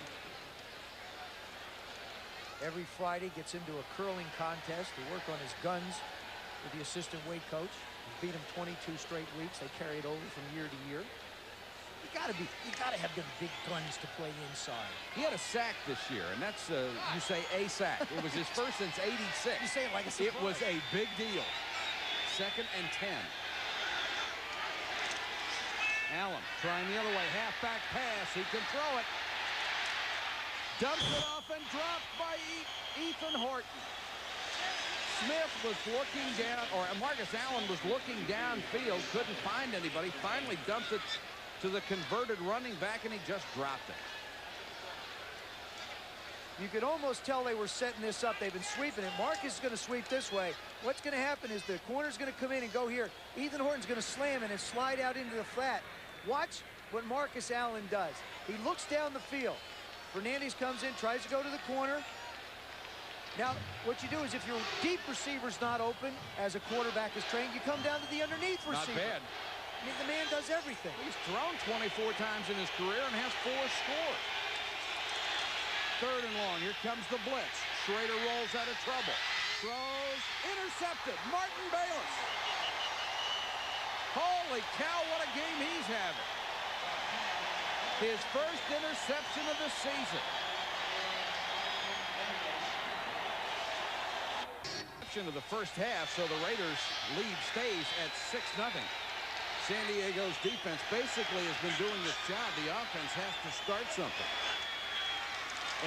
C: Every Friday gets into a curling contest to work on his guns with the assistant weight coach. He's beat him 22 straight weeks. They carry it over from year to year. You gotta have them big guns to play inside.
A: He had a sack this year, and that's, you say a sack. It was his first since '86.
C: You say it like a surprise.
A: It was a big deal. 2nd and 10. Allen trying the other way. Halfback pass. He can throw it. Dumps it off and dropped by Ethan Horton. Smith was looking down, or Marcus Allen was looking downfield, couldn't find anybody, finally dumped it to the converted running back, and he just dropped it.
C: You could almost tell they were setting this up. They've been sweeping it. Marcus is going to sweep this way. What's going to happen is the corner's going to come in and go here. Ethan Horton's going to slam it and slide out into the flat. Watch what Marcus Allen does. He looks down the field. Fernandez comes in, tries to go to the corner. Now, what you do is if your deep receiver's not open, as a quarterback is trained, you come down to the underneath receiver.
A: Not bad.
C: I mean, the man does everything.
A: He's thrown 24 times in his career and has 4 scores. 3rd and long. Here comes the blitz. Schrader rolls out of trouble. Throws. Intercepted. Martin Bayless. Holy cow, what a game he's having. His first interception of the season. Of the first half, so the Raiders lead stays at 6-0. San Diego's defense basically has been doing this job. The offense has to start something.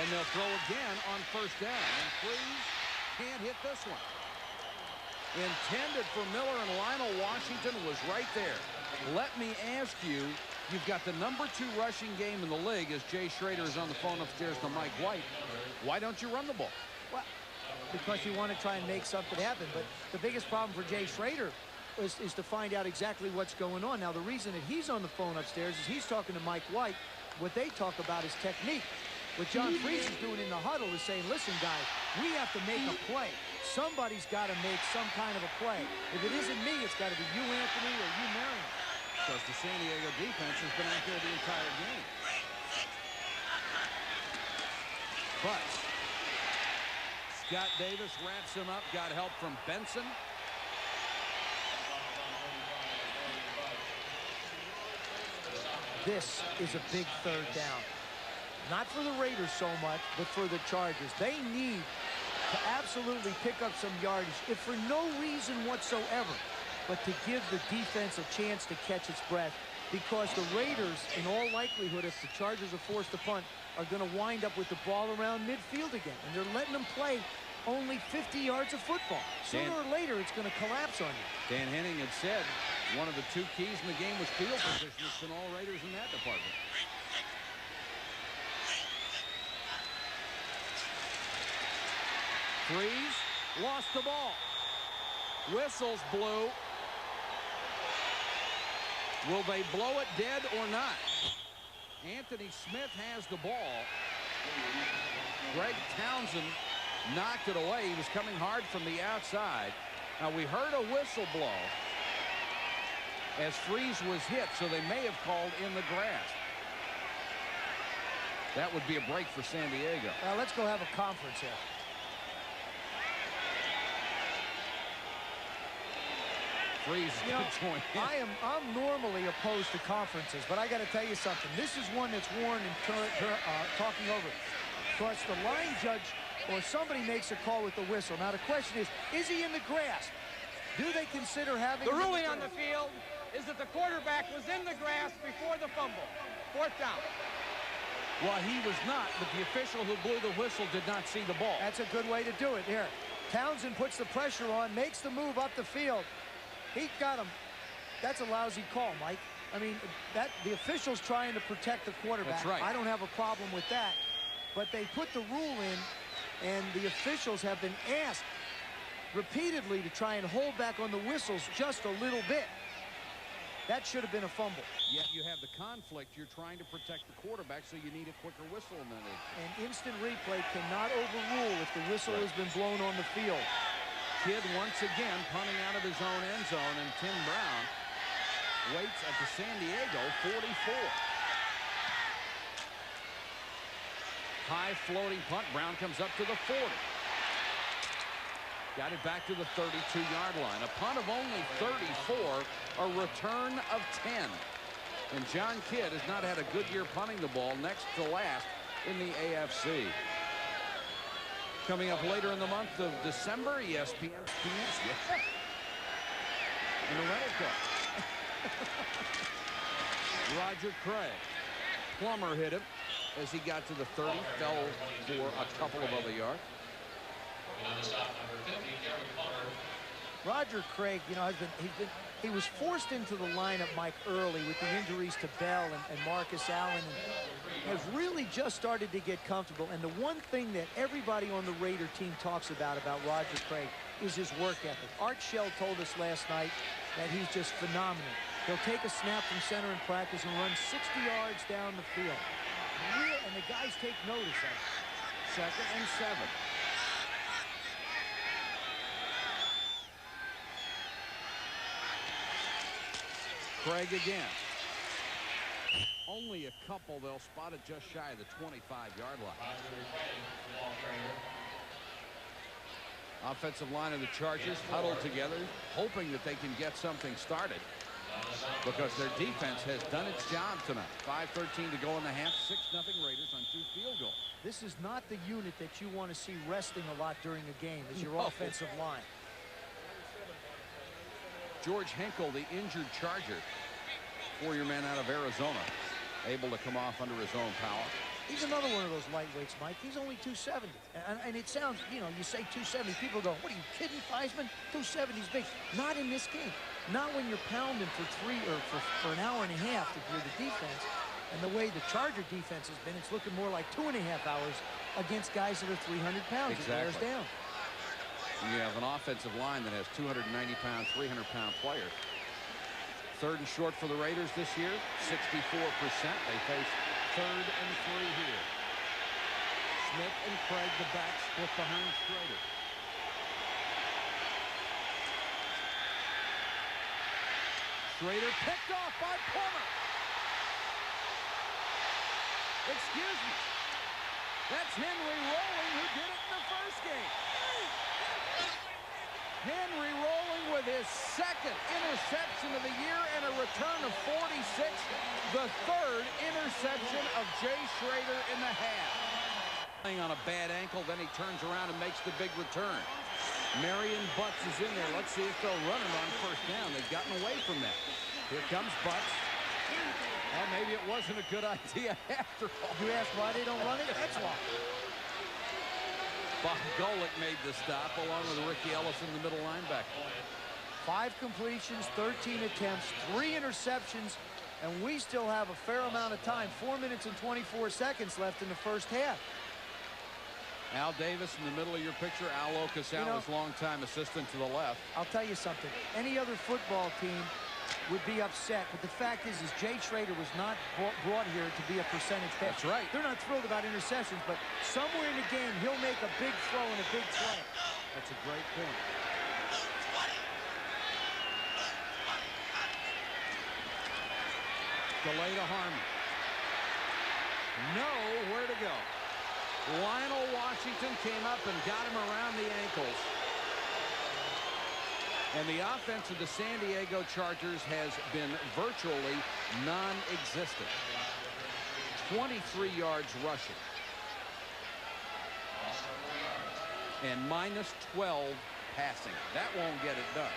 A: And they'll throw again on 1st down. And Freeze can't hit this one. Intended for Miller, and Lionel Washington was right there. Let me ask you, you've got the #2 rushing game in the league as Jay Schrader is on the phone upstairs to Mike White. Why don't you run the ball?
C: Well, because you want to try and make something happen. But the biggest problem for Jay Schrader is to find out exactly what's going on. Now, the reason that he's on the phone upstairs is he's talking to Mike White. What they talk about is technique. What John Freeze is doing in the huddle is saying, listen, guys, we have to make a play. Somebody's got to make some kind of a play. If it isn't me, it's got to be you, Anthony, or you, Marion.
A: Because the San Diego defense has been out there the entire game. But Scott Davis wraps him up, got help from Benson.
C: This is a big 3rd down. Not for the Raiders so much, but for the Chargers. They need to absolutely pick up some yardage, if for no reason whatsoever, but to give the defense a chance to catch its breath, because the Raiders, in all likelihood, if the Chargers are forced to punt, are going to wind up with the ball around midfield again. And they're letting them play only 50 yards of football. Sooner or later, it's going to collapse on you.
A: Dan Henning had said one of the 2 keys in the game was field position. It's been all Raiders in that department. Freeze lost the ball. Whistles blew. Will they blow it dead or not? Anthony Smith has the ball. Greg Townsend knocked it away. He was coming hard from the outside. Now, we heard a whistle blow as Freeze was hit, so they may have called in the grass. That would be a break for San Diego.
C: Well, let's go have a conference here.
A: Freeze
C: You know,
A: join in.
C: I'm normally opposed to conferences, but I got to tell you something. This is one that's Warren and talking over. Because the line judge or somebody makes a call with the whistle. Now the question is he in the grass? Do they consider having
D: The ruling on the field is that the quarterback was in the grass before the fumble. 4th down.
A: Well, he was not, but the official who blew the whistle did not see the ball.
C: That's a good way to do it. Here, Townsend puts the pressure on, makes the move up the field. He got him. That's a lousy call, Mike. I mean, the official's trying to protect the quarterback.
A: That's right.
C: I don't have a problem with that. But they put the rule in, and the officials have been asked repeatedly to try and hold back on the whistles just a little bit. That should have been a fumble.
A: Yet you have the conflict. You're trying to protect the quarterback, so you need a quicker whistle than it.
C: An instant replay cannot overrule if the whistle has been blown on the field.
A: Kidd once again punting out of his own end zone, and Tim Brown waits at the San Diego 44. High floating punt. Brown comes up to the 40. Got it back to the 32-yard line. A punt of only 34, a return of 10. And John Kidd has not had a good year punting the ball, next to last in the AFC. Coming up later in the month of December, ESPN. Yeah. In the rental car. Roger Craig. Plummer hit him as he got to the 30, fell for a couple of other yards.
C: Roger Craig, you know, he was forced into the lineup, Mike, early with the injuries to Bell and Marcus Allen, and has really just started to get comfortable. And the one thing that everybody on the Raider team talks about Roger Craig is his work ethic. Art Shell told us last night that he's just phenomenal. He'll take a snap from center in practice and run 60 yards down the field. And the guys take notice of it.
A: 2nd and 7. Craig again. Only a couple. They'll spot it just shy of the 25-yard line. Offensive line of the Chargers huddled together, hoping that they can get something started, because their defense has done its job tonight. 5:13 to go in the half. 6-0 Raiders on 2 field goals.
C: This is not the unit that you want to see resting a lot during a game, is your offensive line.
A: George Hinkle, the injured Charger, 4-year man out of Arizona, able to come off under his own power.
C: He's another one of those lightweights, Mike. He's only 270. And it sounds, you know, you say 270, people go, what are you kidding, Theismann? 270 is big. Not in this game. Not when you're pounding for for an hour and a half if you're the defense. And the way the Charger defense has been, it's looking more like 2.5 hours against guys that are 300 pounds.
A: Exactly.
C: It wears down.
A: You have an offensive line that has 290-pound, 300-pound players. 3rd and short for the Raiders this year, 64%. They face 3rd and 3 here. Smith and Craig, the back, split behind Schrader. Schrader picked off by Plummer. Excuse me. That's Henry Rolling, who did it in the first game. Henry Rolling with his 2nd interception of the year and a return of 46. The 3rd interception of Jay Schrader in the half. Playing on a bad ankle, then he turns around and makes the big return. Marion Butts is in there. Let's see if they'll run it on 1st down. They've gotten away from that. Here comes Butts. Well, maybe it wasn't a good idea after all.
C: You ask why they don't run it? That's why.
A: Bob Golick made the stop along with Ricky Ellison, the middle linebacker.
C: 5 completions, 13 attempts, 3 interceptions, and we still have a fair amount of time. 4 minutes and 24 seconds left in the first half.
A: Al Davis in the middle of your picture. Al Okasawa's, you know, longtime assistant to the left.
C: I'll tell you something. Any other football team would be upset, but the fact is Jay Schrader was not brought here to be a percentage passer.
A: That's right.
C: They're not thrilled about interceptions, but somewhere in the game he'll make a big throw and a big play.
A: That's a great point. Delay to Harmon. Nowhere to go. Lionel Washington came up and got him around the ankles. And the offense of the San Diego Chargers has been virtually non-existent. 23 yards rushing. And -12 passing. That won't get it done.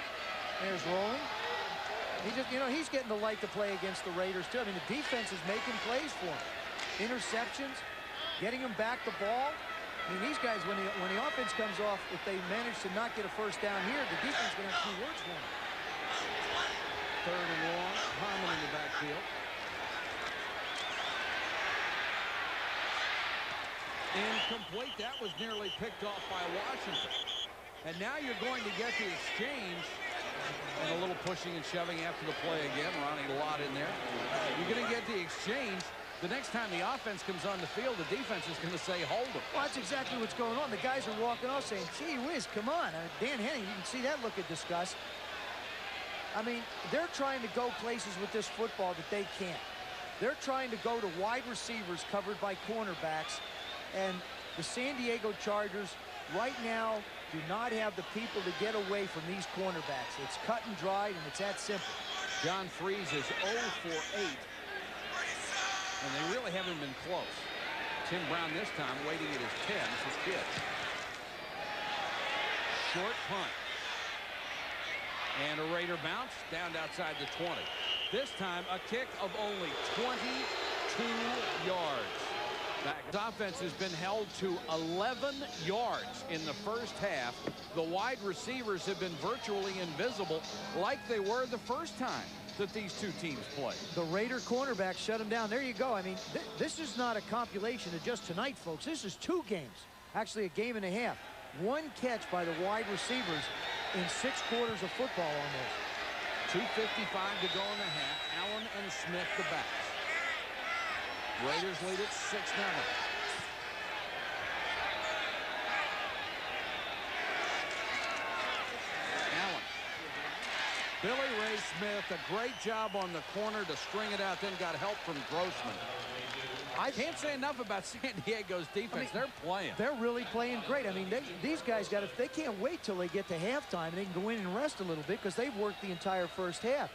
C: There's Rolling. He just, you know, he's getting the light to play against the Raiders too. I mean, the defense is making plays for him. Interceptions, getting him back the ball. I mean, these guys, when the offense comes off, if they manage to not get a 1st down here, the defense is going to have 2 words for them.
A: 3rd and long. Harmon in the backfield. Incomplete. That was nearly picked off by Washington. And now you're going to get the exchange. And a little pushing and shoving after the play again. Ronnie Lott in there. You're going to get the exchange. The next time the offense comes on the field, the defense is going to say, hold them.
C: Well, that's exactly what's going on. The guys are walking off saying, gee whiz, come on. Dan Henning, you can see that look of disgust. I mean, they're trying to go places with this football that they can't. They're trying to go to wide receivers covered by cornerbacks And the San Diego Chargers right now do not have the people to get away from these cornerbacks. It's cut and dried, and it's that simple.
A: John Freeze is 0 for 8. And they really haven't been close. Tim Brown this time waiting at his 10 for Kidd. Short punt. And a Raider bounce down outside the 20. This time a kick of only 22 yards. This offense has been held to 11 yards in the first half. The wide receivers have been virtually invisible like they were the first time that these two teams played.
C: The Raider cornerback shut him down. There you go. I mean, this is not a compilation of just tonight, folks. This is 2 games. Actually, a game and a half. 1 catch by the wide receivers in 6 quarters of football almost.
A: 2:55 to go in the half. Allen and Smith the backs. Raiders lead it 6-0. Allen. Billy Ray Smith, a great job on the corner to string it out, then got help from Grossman. I can't say enough about San Diego's defense. I mean, they're playing.
C: They're really playing great. I mean, these guys they can't wait till they get to halftime and they can go in and rest a little bit because they've worked the entire first half.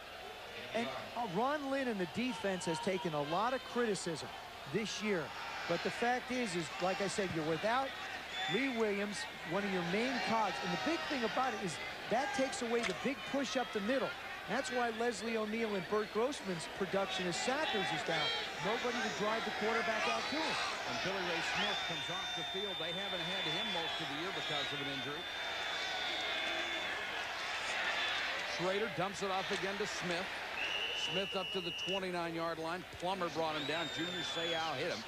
C: And Ron Lynn and the defense has taken a lot of criticism this year. But the fact is like I said, you're without Lee Williams, one of your main cogs. And the big thing about it is that takes away the big push up the middle. That's why Leslie O'Neal and Bert Grossman's production as sackers is down. Nobody to drive the quarterback out to him.
A: And Billy Ray Smith comes off the field. They haven't had him most of the year because of an injury. Schrader dumps it off again to Smith. Smith up to the 29-yard line. Plummer brought him down. Junior Seau hit him.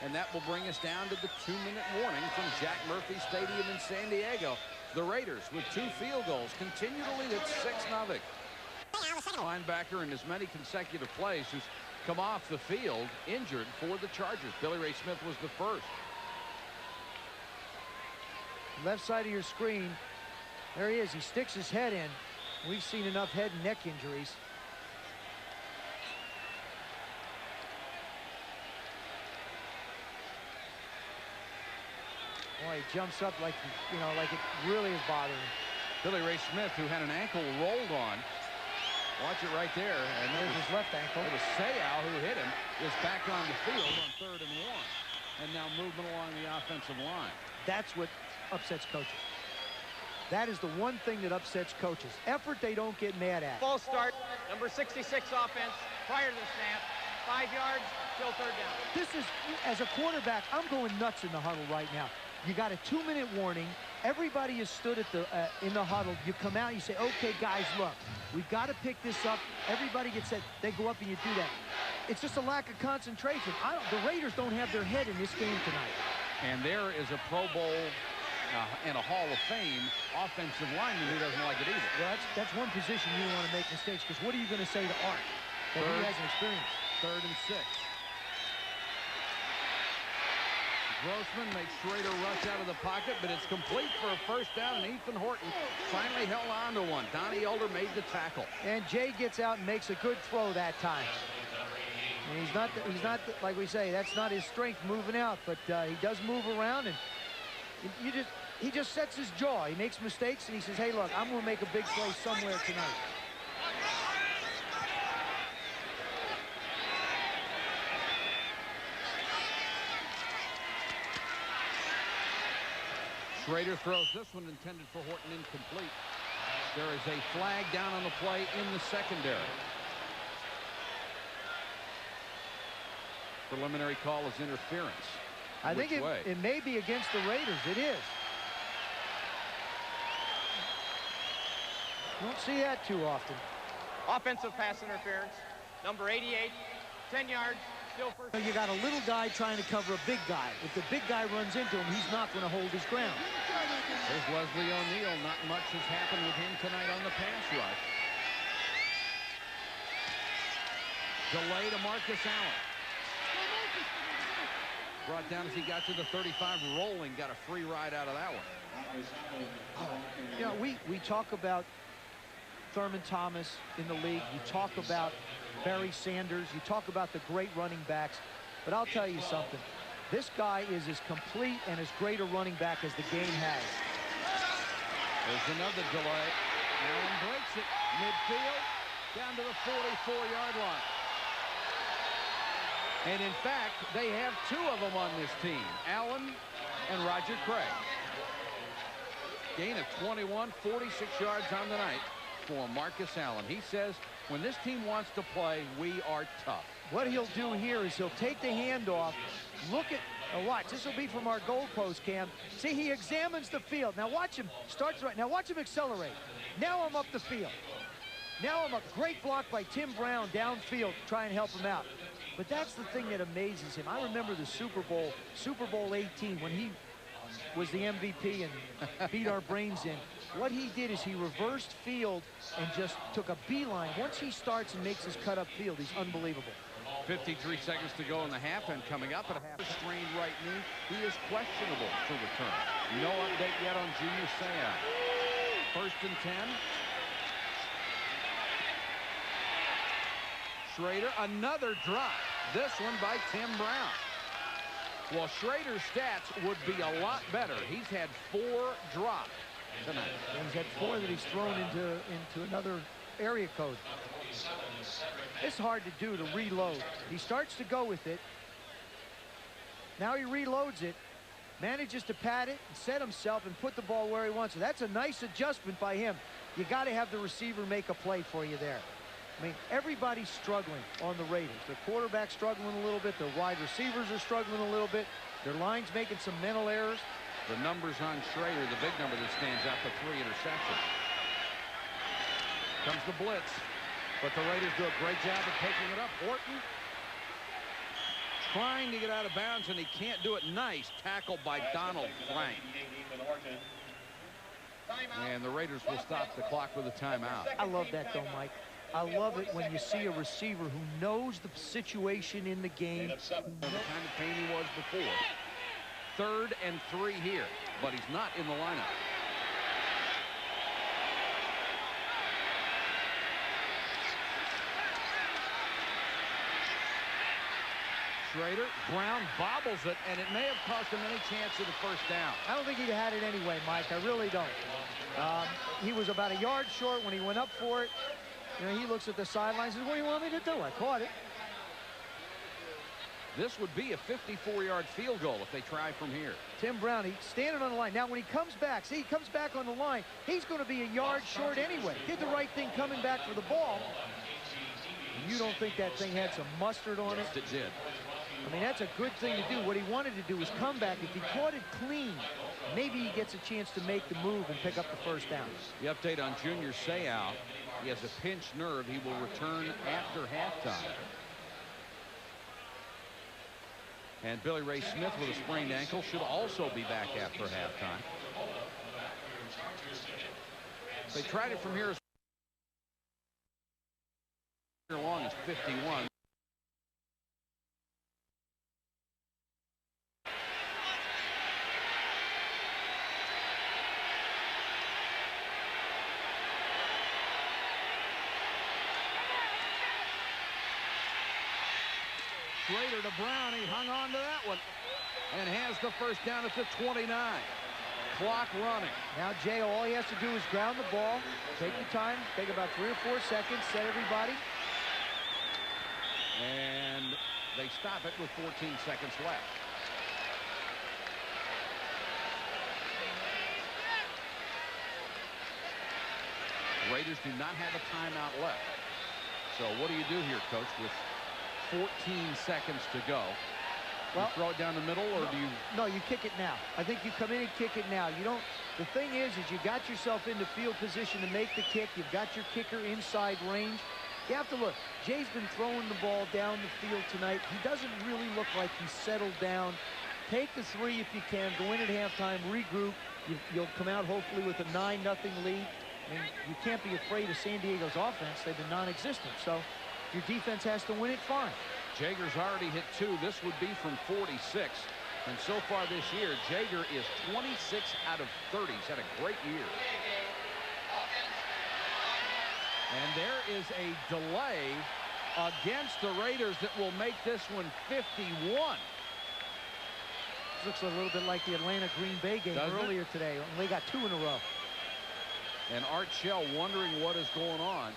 A: And that will bring us down to the 2-minute warning from Jack Murphy Stadium in San Diego. The Raiders, with 2 field goals, continue to lead at 6-0. Linebacker in as many consecutive plays who's come off the field injured for the Chargers. Billy Ray Smith was the first.
C: Left side of your screen, there he is. He sticks his head in. We've seen enough head and neck injuries. Boy, he jumps up like, like it really is bothering him.
A: Billy Ray Smith, who had an ankle rolled on. Watch it right there. And
C: there's his left ankle.
A: It was Seau who hit him. Is back on the field on 3rd and 1. And now movement along the offensive line.
C: That's what upsets coaches. That is the one thing that upsets coaches. Effort they don't get mad at.
D: False start. Number 66 offense. Prior to the snap. 5 yards. Still 3rd down.
C: This is, as a quarterback, I'm going nuts in the huddle right now. You got a 2-minute warning. Everybody is stood at the in the huddle. You come out, you say, okay, guys, look, we've got to pick this up. Everybody gets set. They go up and you do that. It's just a lack of concentration. The Raiders don't have their head in this game tonight.
A: And there is a Pro Bowl and a Hall of Fame offensive lineman who doesn't like it either.
C: Well, that's one position you don't want to make mistakes, because what are you going to say to Art that he hasn't experienced?
A: 3rd and 6. Grossman makes Schrader rush out of the pocket, but it's complete for a first down, and Ethan Horton finally held on to one. Donnie Elder made the tackle.
C: And Jay gets out and makes a good throw that time. And he's not like we say, that's not his strength moving out, but he does move around, and he just sets his jaw. He makes mistakes, and he says, hey, look, I'm going to make a big play somewhere tonight.
A: Schrader throws this one, intended for Horton, incomplete. There is a flag down on the play in the secondary. Preliminary call is interference.
C: I think it may be against the Raiders. It is. You don't see that too often.
D: Offensive pass interference. Number 88, 10 yards. Still first.
C: You got a little guy trying to cover a big guy. If the big guy runs into him, he's not going to hold his ground.
A: There's Leslie O'Neal. Not much has happened with him tonight on the pass rush. Delay to Marcus Allen. Brought down as he got to the 35, rolling, got a free ride out of that one.
C: You know, we talk about Thurman Thomas in the league. You talk about Barry Sanders. You talk about the great running backs. But I'll tell you something. This guy is as complete and as great a running back as the game has.
A: There's another delay. Allen breaks it midfield down to the 44-yard line. And in fact, they have two of them on this team, Allen and Roger Craig. Gain of 21, 46 yards on the night for Marcus Allen. He says, when this team wants to play, we are tough.
C: What he'll do here is he'll take the handoff, look at, watch, this will be from our goalpost cam. See, he examines the field. Now watch him, starts right, now watch him accelerate. Now I'm up the field. Now I'm up, great block by Tim Brown downfield, try and help him out. But that's the thing that amazes him. I remember the Super Bowl 18, when he was the MVP and beat our brains in. What he did is he reversed field and just took a beeline. Once he starts and makes his cut up field, he's unbelievable.
A: 53 seconds to go in the half, and coming up at a half, strained right knee. He is questionable to return. No update yet on Junior Seau. 1st and 10. Schrader, another drop. This one by Tim Brown. Well, Schrader's stats would be a lot better. He's had 4 drops tonight.
C: And he's had 4 that he's thrown into another area code. It's hard to do to reload. He starts to go with it. Now he reloads it, manages to pat it and set himself and put the ball where he wants it. That's a nice adjustment by him. You got to have the receiver make a play for you there. I mean, everybody's struggling on the Raiders. Their quarterback's struggling a little bit. Their wide receivers are struggling a little bit. Their line's making some mental errors.
A: The numbers on Schrader, the big number that stands out, the 3 interceptions. Comes the blitz, but the Raiders do a great job of taking it up. Horton trying to get out of bounds, and he can't do it. Nice tackle by Donald Frank. And the Raiders will stop the clock with a timeout.
C: I love that, though, Mike. I love it when you see a receiver who knows the situation in the game.
A: The kind of pain he was before. 3rd and 3 here, but he's not in the lineup. Schrader, Brown bobbles it, and it may have cost him any chance of the 1st down.
C: I don't think he'd had it anyway, Mike. I really don't. He was about a yard short when he went up for it. You know, he looks at the sidelines and says, what do you want me to do? I caught it.
A: This would be a 54-yard field goal if they try from here.
C: Tim Brown, he's standing on the line. Now, when he comes back, see, he comes back on the line. He's going to be a yard short anyway. Did the right thing coming back for the ball. You don't think that thing had some mustard on it?
A: Yes, it did.
C: I mean, that's a good thing to do. What he wanted to do was come back. If he caught it clean, maybe he gets a chance to make the move and pick up the 1st down.
A: The update on Junior Seau. He has a pinched nerve. He will return after halftime. And Billy Ray Smith with a sprained ankle should also be back after halftime. They tried it from here as long as 51. Schrader to Brown. He hung on to that one and has the 1st down at the 29. Clock running.
C: Now, Jay, all he has to do is ground the ball, take the time, take about 3 or 4 seconds, set everybody.
A: And they stop it with 14 seconds left. Raiders do not have a timeout left. So what do you do here, Coach, with 14 seconds to go? Well, you throw it down the middle, or do you?
C: No, you kick it now. I think you come in and kick it now. You don't. The thing is you got yourself into field position to make the kick. You've got your kicker inside range. You have to look. Jay's been throwing the ball down the field tonight. He doesn't really look like he's settled down. Take the 3 if you can. Go in at halftime, regroup. You'll come out hopefully with a 9-0 lead. I mean, you can't be afraid of San Diego's offense. They've been non-existent. So your defense has to win it fine.
A: Jager's already hit 2. This would be from 46. And so far this year, Jager is 26 out of 30. He's had a great year. And there is a delay against the Raiders that will make this one 51.
C: looks a little bit like the Atlanta-Green Bay game earlier today. They got 2 in a row.
A: And Art Shell wondering what is going on.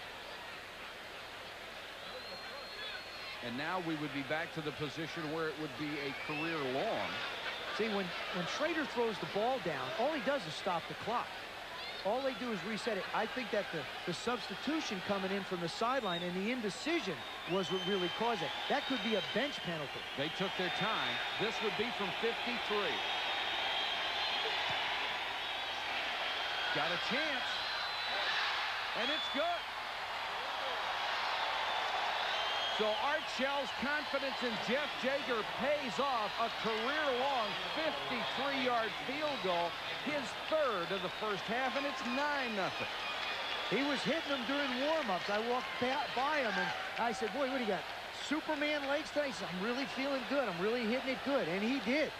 A: And now we would be back to the position where it would be a career long.
C: See, when Schrader throws the ball down, all he does is stop the clock. All they do is reset it. I think that the substitution coming in from the sideline and the indecision was what really caused it. That could be a bench penalty.
A: They took their time. This would be from 53. Got a chance. And it's good. So Art Shell's confidence in Jeff Jaeger pays off. A career-long 53-yard field goal, his 3rd of the first half, and it's 9-0.
C: He was hitting them during warm-ups. I walked by him, and I said, boy, what do you got? Superman legs today? He said, I'm really feeling good. I'm really hitting it good, and he did.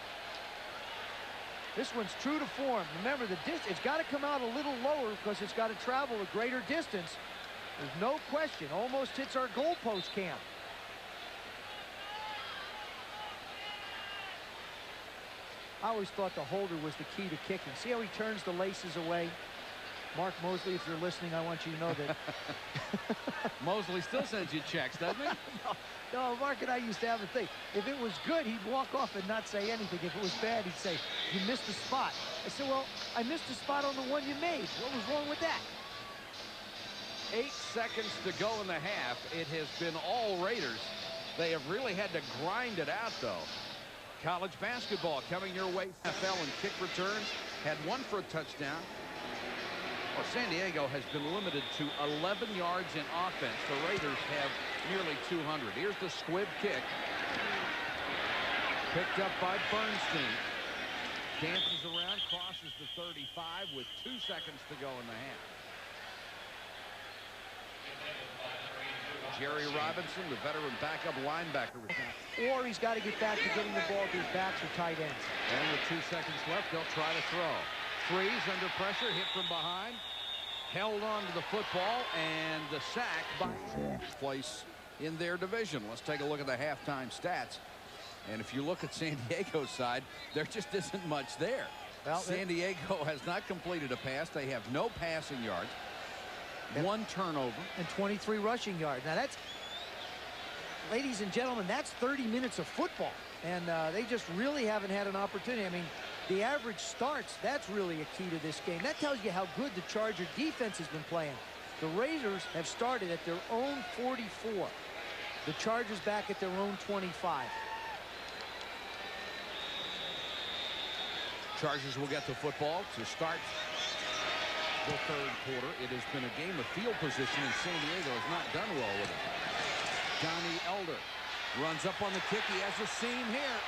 C: This one's true to form. Remember, the distance, it's got to come out a little lower because it's got to travel a greater distance. There's no question. Almost hits our goalpost cam. I always thought the holder was the key to kicking. See how he turns the laces away? Mark Mosley, if you're listening, I want you to know that.
A: Mosley still sends you checks, doesn't he?
C: No, Mark and I used to have a thing. If it was good, he'd walk off and not say anything. If it was bad, he'd say, you missed the spot. I said, well, I missed the spot on the one you made. What was wrong with that?
A: 8 seconds to go in the half. It has been all Raiders. They have really had to grind it out, though. College basketball coming your way. NFL and kick returns. Had 1 for a touchdown. Well, San Diego has been limited to 11 yards in offense. The Raiders have nearly 200. Here's the squib kick. Picked up by Bernstein. Dances around, crosses the 35 with 2 seconds to go in the half. Jerry Robinson, the veteran backup linebacker.
C: Or he's got to get back to getting the ball to his backs or tight ends.
A: And with 2 seconds left, they'll try to throw. Freeze under pressure, hit from behind. Held on to the football, and the sack by place in their division. Let's take a look at the halftime stats. And if you look at San Diego's side, there just isn't much there. Well, San Diego has not completed a pass. They have no passing yards. 1 turnover.
C: And 23 rushing yards. Now that's, ladies and gentlemen, that's 30 minutes of football. And they just really haven't had an opportunity. I mean, the average starts, that's really a key to this game. That tells you how good the Charger defense has been playing. The Raiders have started at their own 44. The Chargers back at their own 25.
A: Chargers will get the football to start the 3rd quarter. It has been a game of field position, and San Diego has not done well with it. Johnny Elder runs up on the kick. He has a seam here.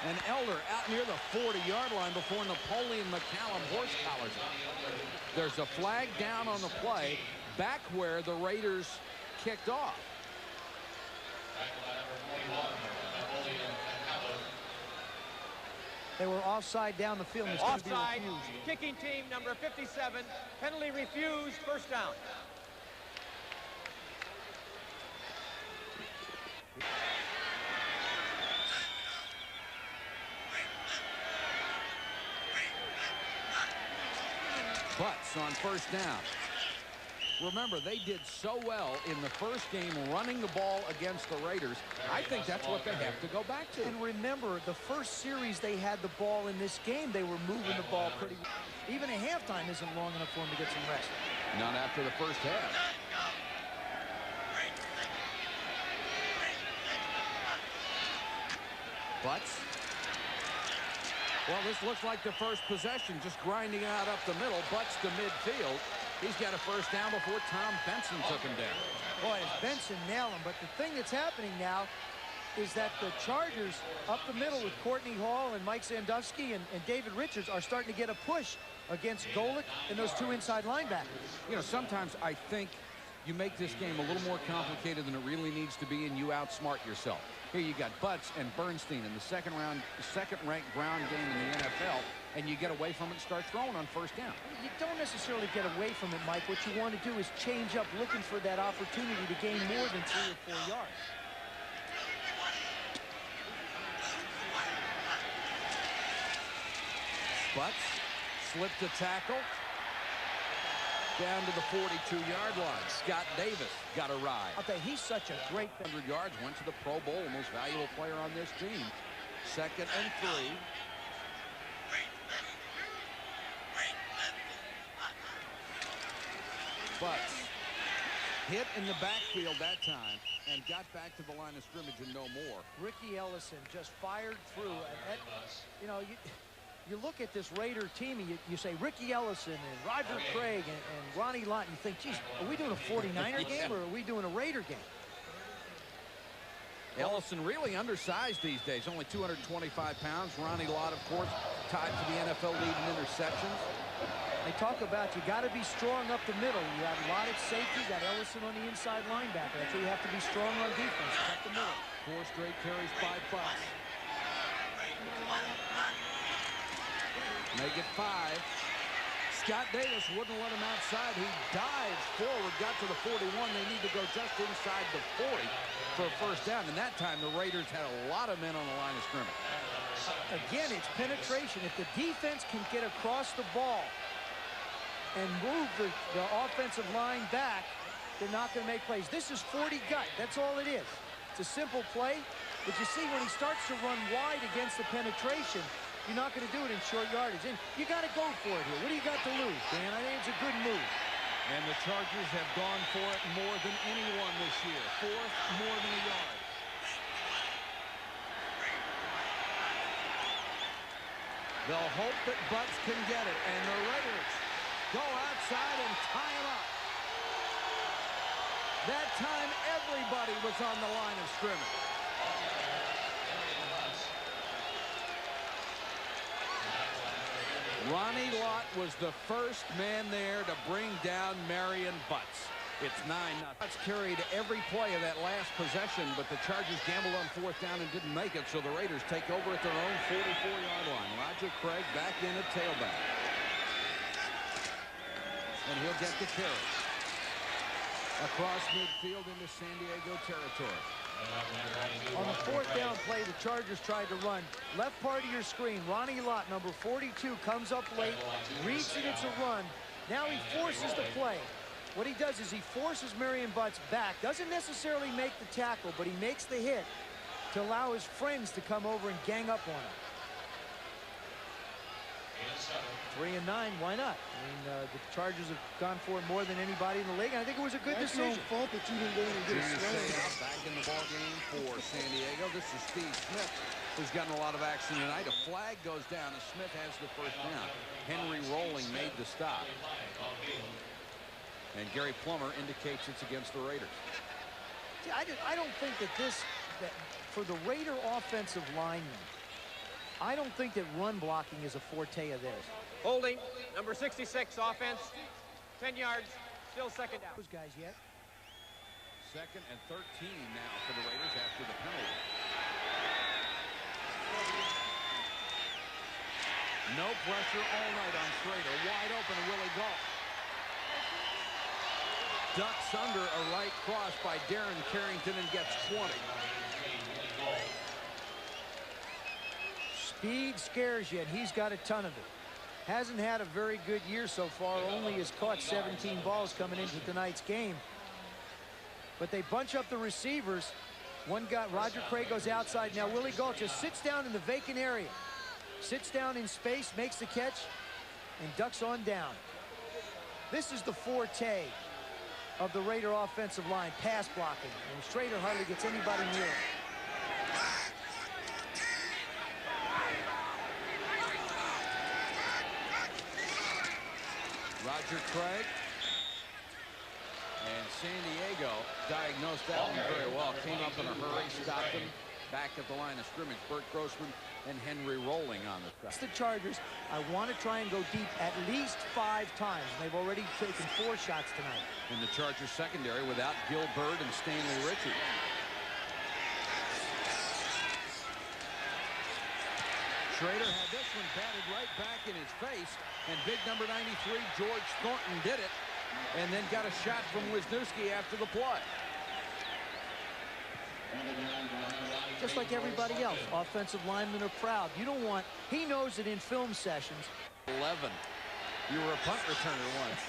A: And Elder out near the 40-yard line before Napoleon McCallum horse collars him. There's a flag down on the play back where the Raiders kicked off.
C: They were offside down the field. And it's
D: offside,
C: going to be refused.
D: Kicking team number 57, penalty refused, 1st down.
A: Butts on 1st down. Remember, they did so well in the first game running the ball against the Raiders. I think that's what they have to go back to.
C: And remember, the first series they had the ball in this game, they were moving the ball pretty. Even a halftime isn't long enough for them to get some rest.
A: Not after the first half. Butts. Well, this looks like the first possession, just grinding out up the middle. Butts to midfield. He's got a 1st down before Tom Benson took him down.
C: Boy, is Benson nail him. But the thing that's happening now is that the Chargers up the middle with Courtney Hall and Mike Sandusky and David Richards are starting to get a push against Golick and those 2 inside linebackers.
A: You know, sometimes I think you make this game a little more complicated than it really needs to be, and you outsmart yourself. Here you got Butts and Bernstein in the second-ranked ground game in the NFL, and you get away from it and start throwing on 1st down.
C: You don't necessarily get away from it, Mike. What you want to do is change up, looking for that opportunity to gain more than 3 or 4 yards.
A: Butts slipped a tackle down to the 42-yard line. Scott Davis got a ride.
C: I'll tell you, he's such a great
A: 100 yards, went to the Pro Bowl, most valuable player on this team. 2nd and 3. Butts hit in the backfield that time and got back to the line of scrimmage and no more.
C: Ricky Ellison just fired through. And you know, you look at this Raider team and you say Ricky Ellison and Roger Craig and Ronnie Lott, and you think, geez, are we doing a 49er game or are we doing a Raider game?
A: Ellison really undersized these days, only 225 pounds. Ronnie Lott, of course, tied to the NFL lead in interceptions.
C: They talk about you got to be strong up the middle. You have Lott at safety, you got Ellison on the inside linebacker. That's where you have to be strong on defense, up the middle.
A: 4 straight carries by Butts. Make it 5. Scott Davis wouldn't let him outside. He dives forward, got to the 41. They need to go just inside the 40 for a first down. And that time, the Raiders had a lot of men on the line of scrimmage.
C: Again, it's penetration. If the defense can get across the ball and move the offensive line back, they're not going to make plays. This is 40 gut. That's all it is. It's a simple play. But you see, when he starts to run wide against the penetration, you're not going to do it in short yardage. And you got to go for it here. What do you got to lose, Dan? I think it's a good move.
A: And the Chargers have gone for it more than anyone this year. 4th, more than a yard. They'll hope that Butts can get it. And the Raiders go outside and tie him up. That time, everybody was on the line of scrimmage. Ronnie Lott was the first man there to bring down Marion Butts. It's 9-0. Butts carried every play of that last possession, but the Chargers gambled on 4th down and didn't make it, so the Raiders take over at their own 44-yard line. Roger Craig back in at tailback. And he'll get the carry. Across midfield into San Diego territory.
C: On the 4th down play, the Chargers tried to run. Left part of your screen, Ronnie Lott, number 42, comes up late, reads it, it's a run. Now he forces the play. What he does is he forces Marion Butts back. Doesn't necessarily make the tackle, but he makes the hit to allow his friends to come over and gang up on him. 3 and 9, why not? I mean, the Chargers have gone for it more than anybody in the league, and I think it was a good decision.
F: Fault that you didn't go in and get a slam.
A: Back in the ball game for San Diego. This is Steve Smith, who's gotten a lot of action tonight. A flag goes down, and Smith has the first down. Henry Rolling made the stop. And Gary Plummer indicates it's against the Raiders.
C: See, I don't think that for the Raider offensive linemen, I don't think that run blocking is a forte of theirs.
D: Holding, number 66, offense, 10 yards, still 2nd down.
C: Those guys yet?
A: 2nd and 13 now for the Raiders after the penalty. No pressure all night on Schrader. Wide open, Willie Gault. Ducks under a right cross by Darren Carrington and gets 20.
C: Speed scares you, and he's got a ton of it. Hasn't had a very good year so far. Only has caught 17 balls coming into tonight's game. But they bunch up the receivers. One guy, Roger Craig, goes outside. Now Willie Gault just sits down in the vacant area. Sits down in space, makes the catch, and ducks on down. This is the forte of the Raider offensive line, pass blocking. And Schrader hardly gets anybody near him.
A: Roger Craig. And San Diego diagnosed that one very well. Came up in a hurry, stopped him back at the line of scrimmage. Bert Grossman and Henry Rolling on the track.
C: It's the Chargers. I want to try and go deep at least 5 times. They've already taken 4 shots tonight.
A: In the Chargers secondary without Gilbert and Stanley Richard. Schrader had this one batted right back in his face, and big number 93, George Thornton, did it, and then got a shot from Wisniewski after the play.
C: Just like everybody else, offensive linemen are proud. You don't want, he knows that in film sessions,
A: 11. You were a punt returner once.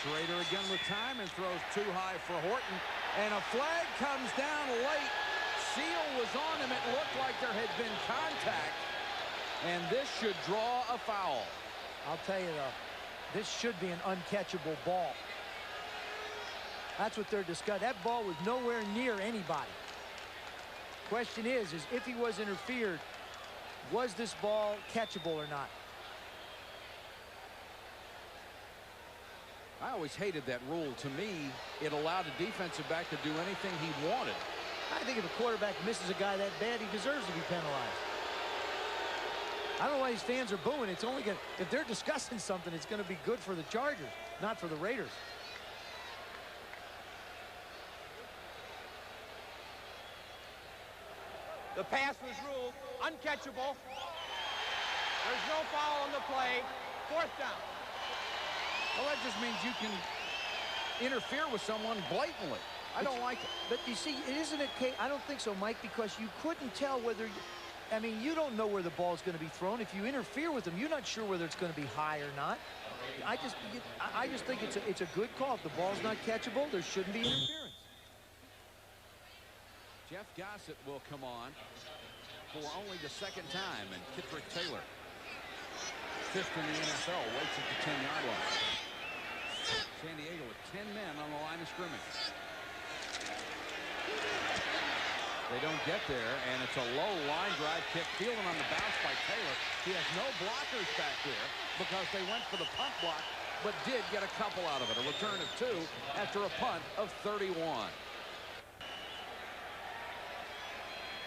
A: Schrader again with time and throws too high for Horton. And a flag comes down late. Seal was on him. It looked like there had been contact. And this should draw a foul.
C: I'll tell you, though, this should be an uncatchable ball. That's what they're discussing. That ball was nowhere near anybody. Question is if he was interfered, was this ball catchable or not?
A: I always hated that rule. To me, it allowed a defensive back to do anything he wanted.
C: I think if a quarterback misses a guy that bad, he deserves to be penalized. I don't know why these fans are booing. It's only going to, if they're discussing something, it's going to be good for the Chargers, not for the Raiders.
D: The pass was ruled uncatchable. There's no foul on the play. 4th down.
A: Well, that just means you can interfere with someone blatantly. I don't like it.
C: But you see, it isn't a case. I don't think so, Mike, because you couldn't tell whether. I mean, you don't know where the ball is going to be thrown. If you interfere with them, you're not sure whether it's going to be high or not. I just think it's a good call. If the ball's not catchable, there shouldn't be interference.
A: Jeff Gossett will come on for only the 2nd time, and Kitrick Taylor, 5th in the NFL, waits at the 10-yard line. San Diego with 10 men on the line of scrimmage. They don't get there, and it's a low line drive kick. Fielding on the bounce by Taylor. He has no blockers back there because they went for the punt block, but did get a couple out of it. A return of 2 after a punt of 31.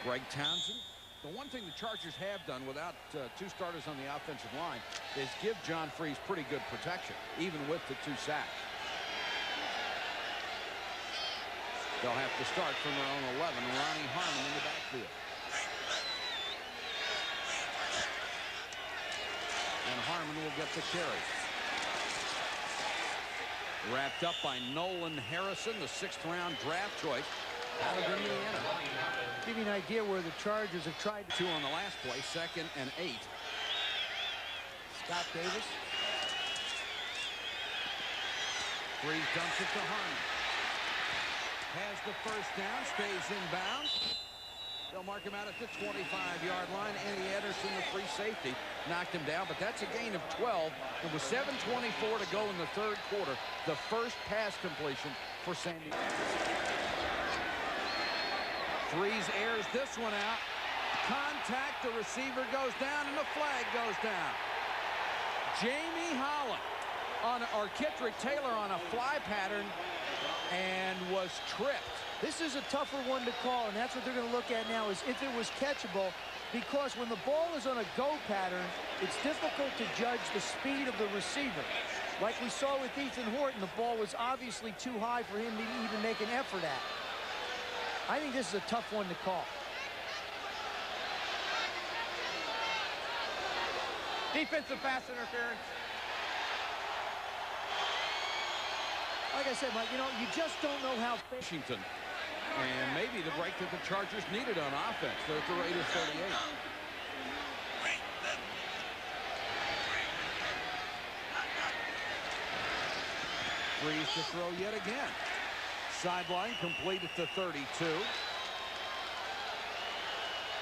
A: Greg Townsend. The one thing the Chargers have done without 2 starters on the offensive line is give John Freeze pretty good protection, even with the 2 sacks. They'll have to start from their own 11. Ronnie Harmon in the backfield. And Harmon will get the carry. Wrapped up by Nolan Harrison, the 6th-round draft choice out of Indiana.
C: Give you an idea where the Chargers have tried.
A: 2 on the last play, 2nd and 8.
C: Scott Davis.
A: Freeze dumps it to Harmon. Has the 1st down, stays inbounds. They'll mark him out at the 25-yard line. Andy Ederson, the free safety, knocked him down, but that's a gain of 12. And with 7:24 to go in the 3rd quarter, the first pass completion for San Diego. Freeze airs this one out. Contact, the receiver goes down, and the flag goes down. Jamie Holland or Kitrick Taylor on a fly pattern and was tripped.
C: This is a tougher one to call, and that's what they're going to look at now, is if it was catchable, because when the ball is on a go pattern, it's difficult to judge the speed of the receiver. Like we saw with Ethan Horton, the ball was obviously too high for him to even make an effort at. I think this is a tough one to call.
D: Defensive pass interference.
C: Like I said, Mike, you know, you just don't know how.
A: Washington. And maybe the break that the Chargers needed on offense. They're at the rate of 38. Freeze to throw yet again. Sideline complete at the 32.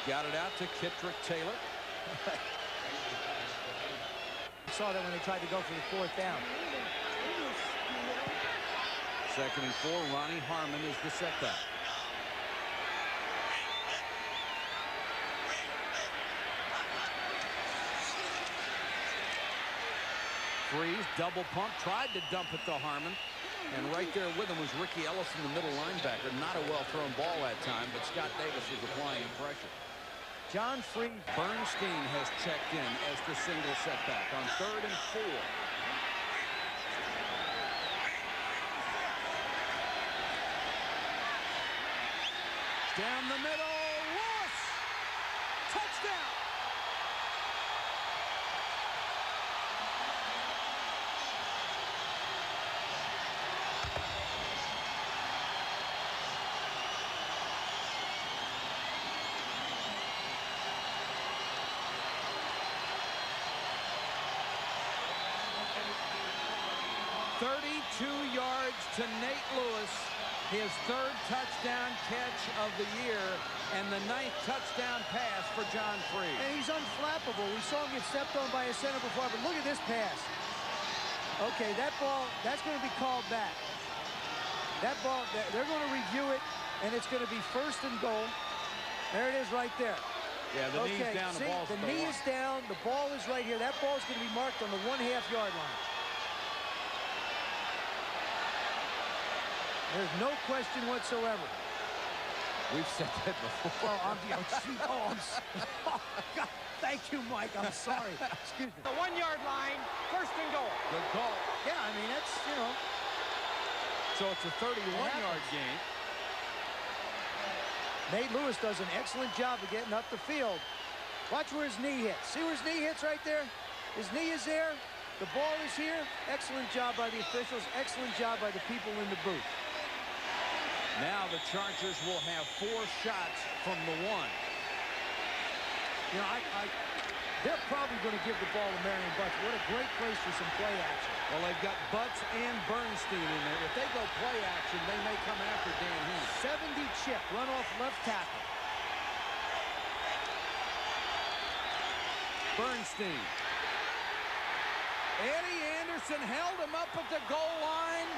A: Got it out to Kitrick Taylor.
C: Saw that when they tried to go for the 4th down.
A: 2nd and 4. Ronnie Harmon is the setback. Freeze, double pump, tried to dump it to Harmon. And right there with him was Ricky Ellison, the middle linebacker. Not a well-thrown ball that time, but Scott Davis was applying pressure.
C: John Freeze.
A: Bernstein has checked in as the single setback on 3rd and 4. Down the middle, Lewis! Touchdown! 32 yards to Nate Lewis, his 3rd touchdown catch of the year, and the 9th touchdown pass for John Freeze.
C: And he's unflappable. We saw him get stepped on by a center before, but look at this pass. Okay, that ball, that's going to be called back. That ball, they're going to review it, and it's going to be 1st and goal. There it is right there.
A: Yeah, the knee's down, the ball's
C: the knee is down, the ball is right here. That ball is going to be marked on the 1.5 yard line. There's no question whatsoever.
A: We've said that before.
C: Oh, God. Thank you, Mike. I'm sorry. Excuse me.
D: The 1 yard line, 1st and goal.
A: Good call.
C: Yeah, I mean, that's, you know.
A: So it's a 31-yard gain.
C: Nate Lewis does an excellent job of getting up the field. Watch where his knee hits. See where his knee hits right there? His knee is there. The ball is here. Excellent job by the officials. Excellent job by the people in the booth.
A: Now the Chargers will have 4 shots from the 1.
C: You know, they're probably going to give the ball to Marion Butts. What a great place for some play action.
A: Well, they've got Butts and Bernstein in there. If they go play action, they may come after Dan Heenan.
C: 70 chip, run off left tackle.
A: Bernstein. Eddie Anderson held him up at the goal line.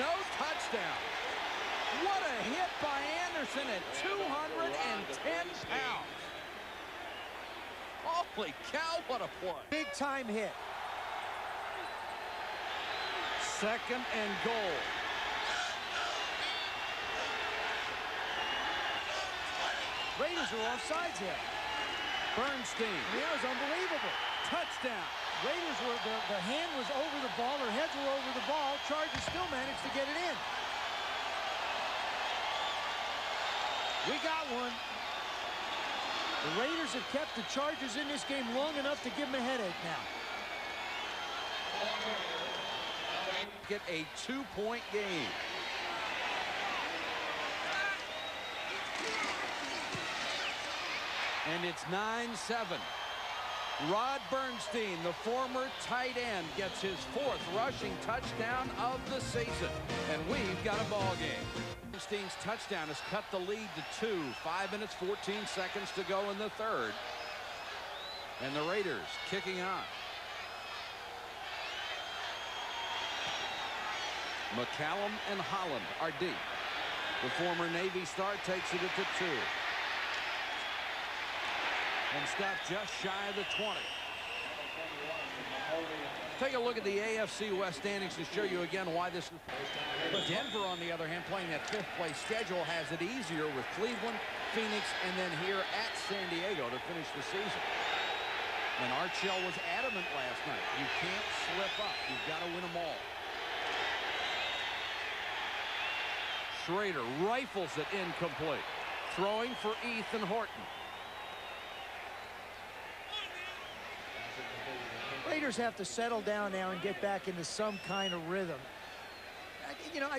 A: No touchdown. What a hit by Anderson at 210 pounds. Holy cow, what a play.
C: Big time hit.
A: 2nd and goal.
C: Raiders are offsides here.
A: Bernstein.
C: That was unbelievable.
A: Touchdown.
C: Raiders were, the hand was over the ball, their heads were over the ball. Chargers still managed to get it in. We got one. The Raiders have kept the Chargers in this game long enough to give them a headache now.
A: Get a 2-point game. And it's 9-7. Rod Bernstein, the former tight end, gets his 4th rushing touchdown of the season. And we've got a ball game. Bernstein's touchdown has cut the lead to 2. 5 minutes, 14 seconds to go in the 3rd. And the Raiders kicking on. McCallum and Holland are deep. The former Navy star takes it at the 2. And stopped just shy of the 20. Take a look at the AFC West standings to show you again why this is. But Denver, on the other hand, playing that 5th place schedule, has it easier with Cleveland, Phoenix, and then here at San Diego to finish the season. And Archell was adamant last night. You can't slip up. You've got to win them all. Schrader rifles it incomplete. Throwing for Ethan Horton.
C: Raiders have to settle down now and get back into some kind of rhythm. You know,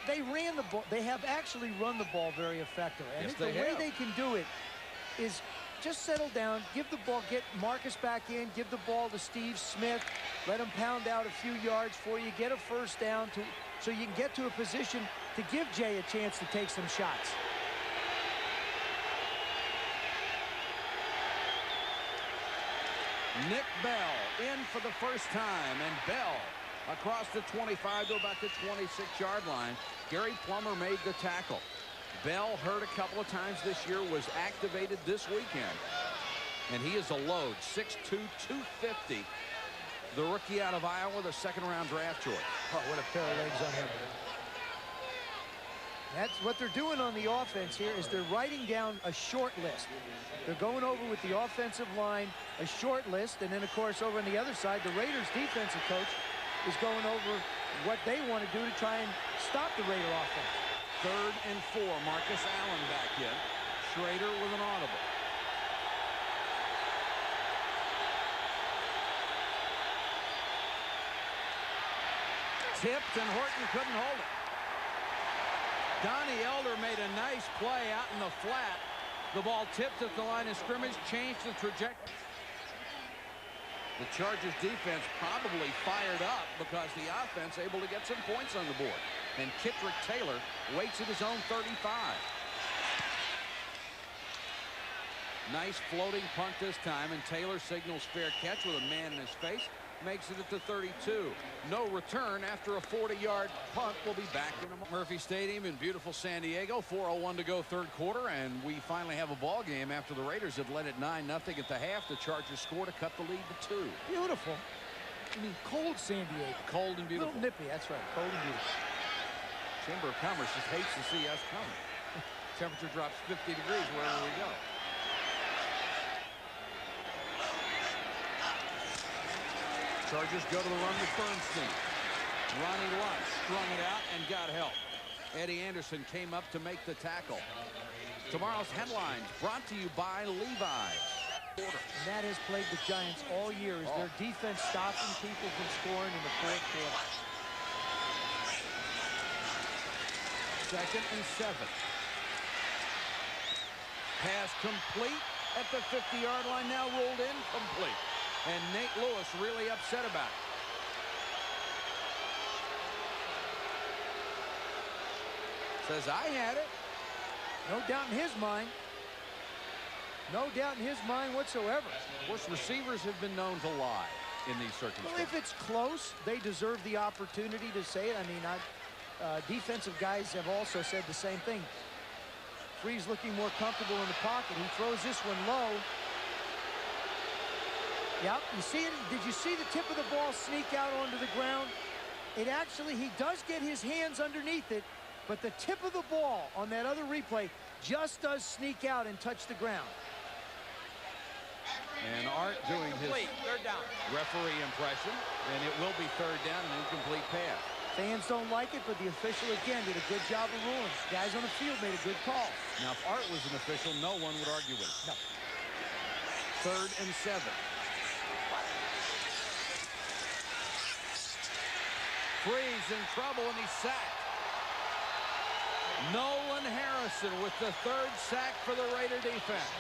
C: they ran the ball. They have actually run the ball very effectively. And
A: Yes,
C: the
A: they
C: way
A: have.
C: they can do it is just settle down, give the ball, get Marcus back in, give the ball to Steve Smith, let him pound out a few yards for you, get a 1st down so you can get to a position to give Jay a chance to take some shots.
A: Nick Bell in for the first time, and Bell across the 25 to about the 26-yard line. Gary Plummer made the tackle. Bell hurt a couple of times this year, was activated this weekend, and he is a load. 6'2", 250. The rookie out of Iowa, the 2nd-round draft choice.
C: Oh, what a pair of legs on him. That's what they're doing on the offense here, is they're writing down a short list. They're going over with the offensive line, a short list, and then, of course, over on the other side, the Raiders defensive coach is going over what they want to do to try and stop the Raider offense.
A: 3rd and 4. Marcus Allen back in. Schrader with an audible. Tipped, and Horton couldn't hold it. Donnie Elder made a nice play out in the flat. The ball tipped at the line of scrimmage, changed the trajectory. The Chargers defense probably fired up because the offense able to get some points on the board. And Kitrick Taylor waits at his own 35. Nice floating punt this time, and Taylor signals fair catch with a man in his face. Makes it at the 32. No return after a 40-yard punt. We'll be back in Murphy Stadium in beautiful San Diego. 4:01 to go, third quarter, and we finally have a ball game after the Raiders had led it 9-0 at the half. The Chargers score to cut the lead to 2.
F: Beautiful. I mean, cold San Diego.
A: Cold and beautiful.
F: A little nippy, that's right. Cold and beautiful.
A: Chamber of Commerce just hates to see us coming. Temperature drops 50 degrees wherever we go. Chargers go to the run with Bernstein. Ronnie Lott strung it out and got help. Eddie Anderson came up to make the tackle. Tomorrow's headlines brought to you by Levi's.
C: And that has plagued the Giants all year, is their defense stopping people from scoring in the fourth quarter.
A: 2nd and 7. Pass complete at the 50-yard line, now rolled in complete. And Nate Lewis really upset about it. Says, I had it.
C: No doubt in his mind. No doubt in his mind whatsoever.
A: Of course, receivers have been known to lie in these circumstances.
C: Well, if it's close, they deserve the opportunity to say it. I mean, defensive guys have also said the same thing. Freese looking more comfortable in the pocket. He throws this one low. Yep, you see it? Did you see the tip of the ball sneak out onto the ground? It actually, he does get his hands underneath it, but the tip of the ball on that other replay just does sneak out and touch the ground.
A: And Art doing his referee impression, and it will be third down, an incomplete pass.
C: Fans don't like it, but the official, again, did a good job of ruling. Guys on the field made a good call.
A: Now, if Art was an official, no one would argue with it.
C: No.
A: 3rd and 7. Freese in trouble, and he's sacked. Nolan Harrison with the 3rd sack for the Raider defense.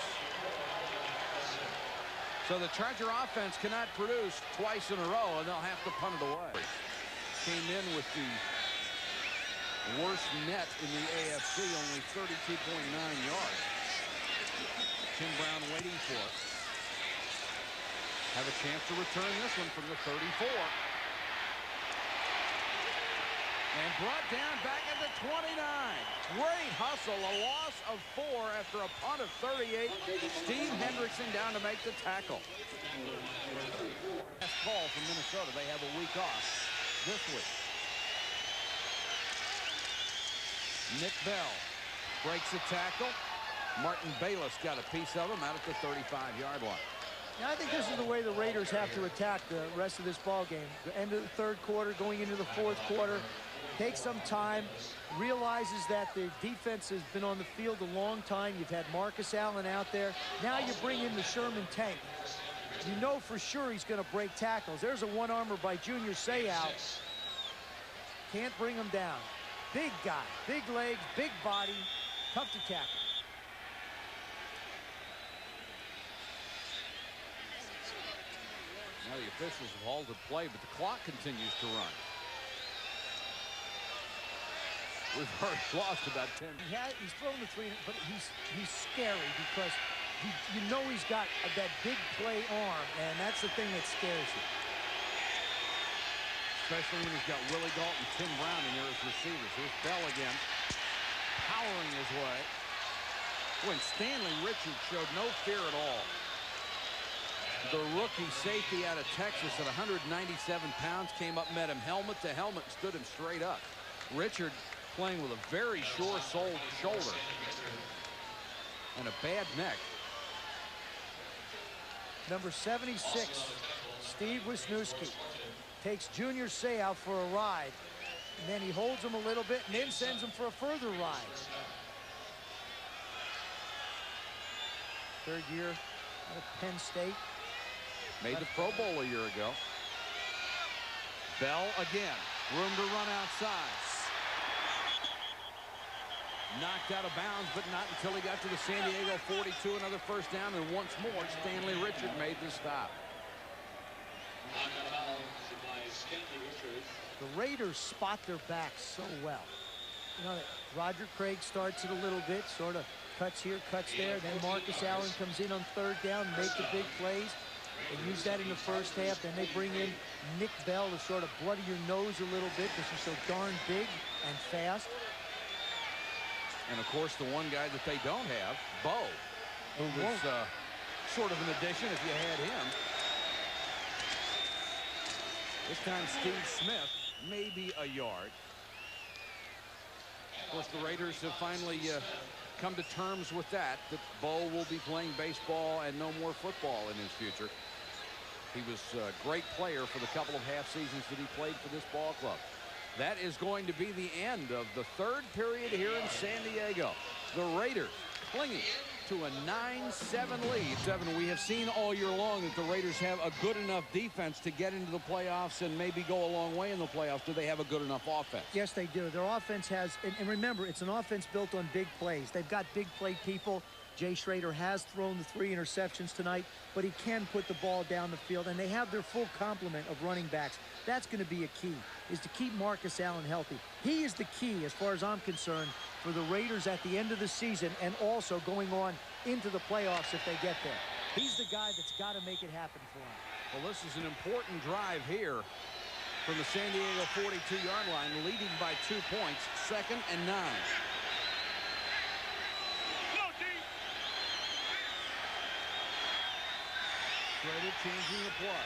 A: So the Charger offense cannot produce twice in a row, and they'll have to punt it away. Came in with the worst net in the AFC, only 32.9 yards. Tim Brown waiting for it. Have a chance to return this one from the 34. And brought down back at the 29. Great hustle, a loss of 4 after a punt of 38. Steve Hendrickson down to make the tackle. Last call from Minnesota. They have a week off this week. Nick Bell breaks a tackle. Martin Bayless got a piece of him out at the 35-yard line.
C: Now, I think this is the way the Raiders have to attack the rest of this ball game. The end of the 3rd quarter, going into the 4th quarter. Take some time, realizes that the defense has been on the field a long time. You've had Marcus Allen out there. Now you bring in the Sherman tank. You know for sure he's going to break tackles. There's a one-armer by Junior Seau. Can't bring him down. Big guy, big legs, big body, tough to tackle.
A: Now the officials have halted play, but the clock continues to run. We've already lost about 10.
C: He's thrown the 3, but he's scary because you know he's got that big play arm, and that's the thing that scares you.
A: Especially when he's got Willie Gault and Tim Brown in there as receivers. Here's Bell again, powering his way. When Stanley Richards showed no fear at all. The rookie safety out of Texas at 197 pounds came up, met him helmet to helmet, and stood him straight up. Richard playing with a very sure-soled shoulder and a bad neck.
C: Number 76, Steve Wisniewski, takes Junior Seau for a ride, and then he holds him a little bit and then sends him for a further ride. 3rd year out of Penn State.
A: Made the Pro Bowl a year ago. Bell again, room to run outside. Knocked out of bounds, but not until he got to the San Diego 42. Another first down, and once more, Stanley Richard made the stop.
C: The Raiders spot their backs so well. You know, Roger Craig starts it a little bit, sort of cuts here, cuts there. Then Marcus Allen comes in on third down, make the big plays. They use that in the first half. Then they bring in Nick Bell to sort of bloody your nose a little bit because he's so darn big and fast.
A: And, of course, the one guy that they don't have, Bo, who was sort of an addition if you had him. This time, Steve Smith, maybe a yard. Of course, the Raiders have finally come to terms with that Bo will be playing baseball and no more football in his future. He was a great player for the couple of half seasons that he played for this ball club. That is going to be the end of the third period here in San Diego. The Raiders clinging to a 9-7 lead. We have seen all year long that the Raiders have a good enough defense to get into the playoffs and maybe go a long way in the playoffs. Do they have a good enough offense?
C: Yes, they do. Their offense has, and remember, it's an offense built on big plays. They've got big play people. Jay Schrader has thrown the 3 interceptions tonight, but he can put the ball down the field, and they have their full complement of running backs. That's going to be a key, is to keep Marcus Allen healthy. He is the key, as far as I'm concerned, for the Raiders at the end of the season and also going on into the playoffs if they get there. He's the guy that's got to make it happen for him.
A: Well, this is an important drive here from the San Diego 42-yard line, leading by 2 points, 2nd and 9. Schrader changing the play.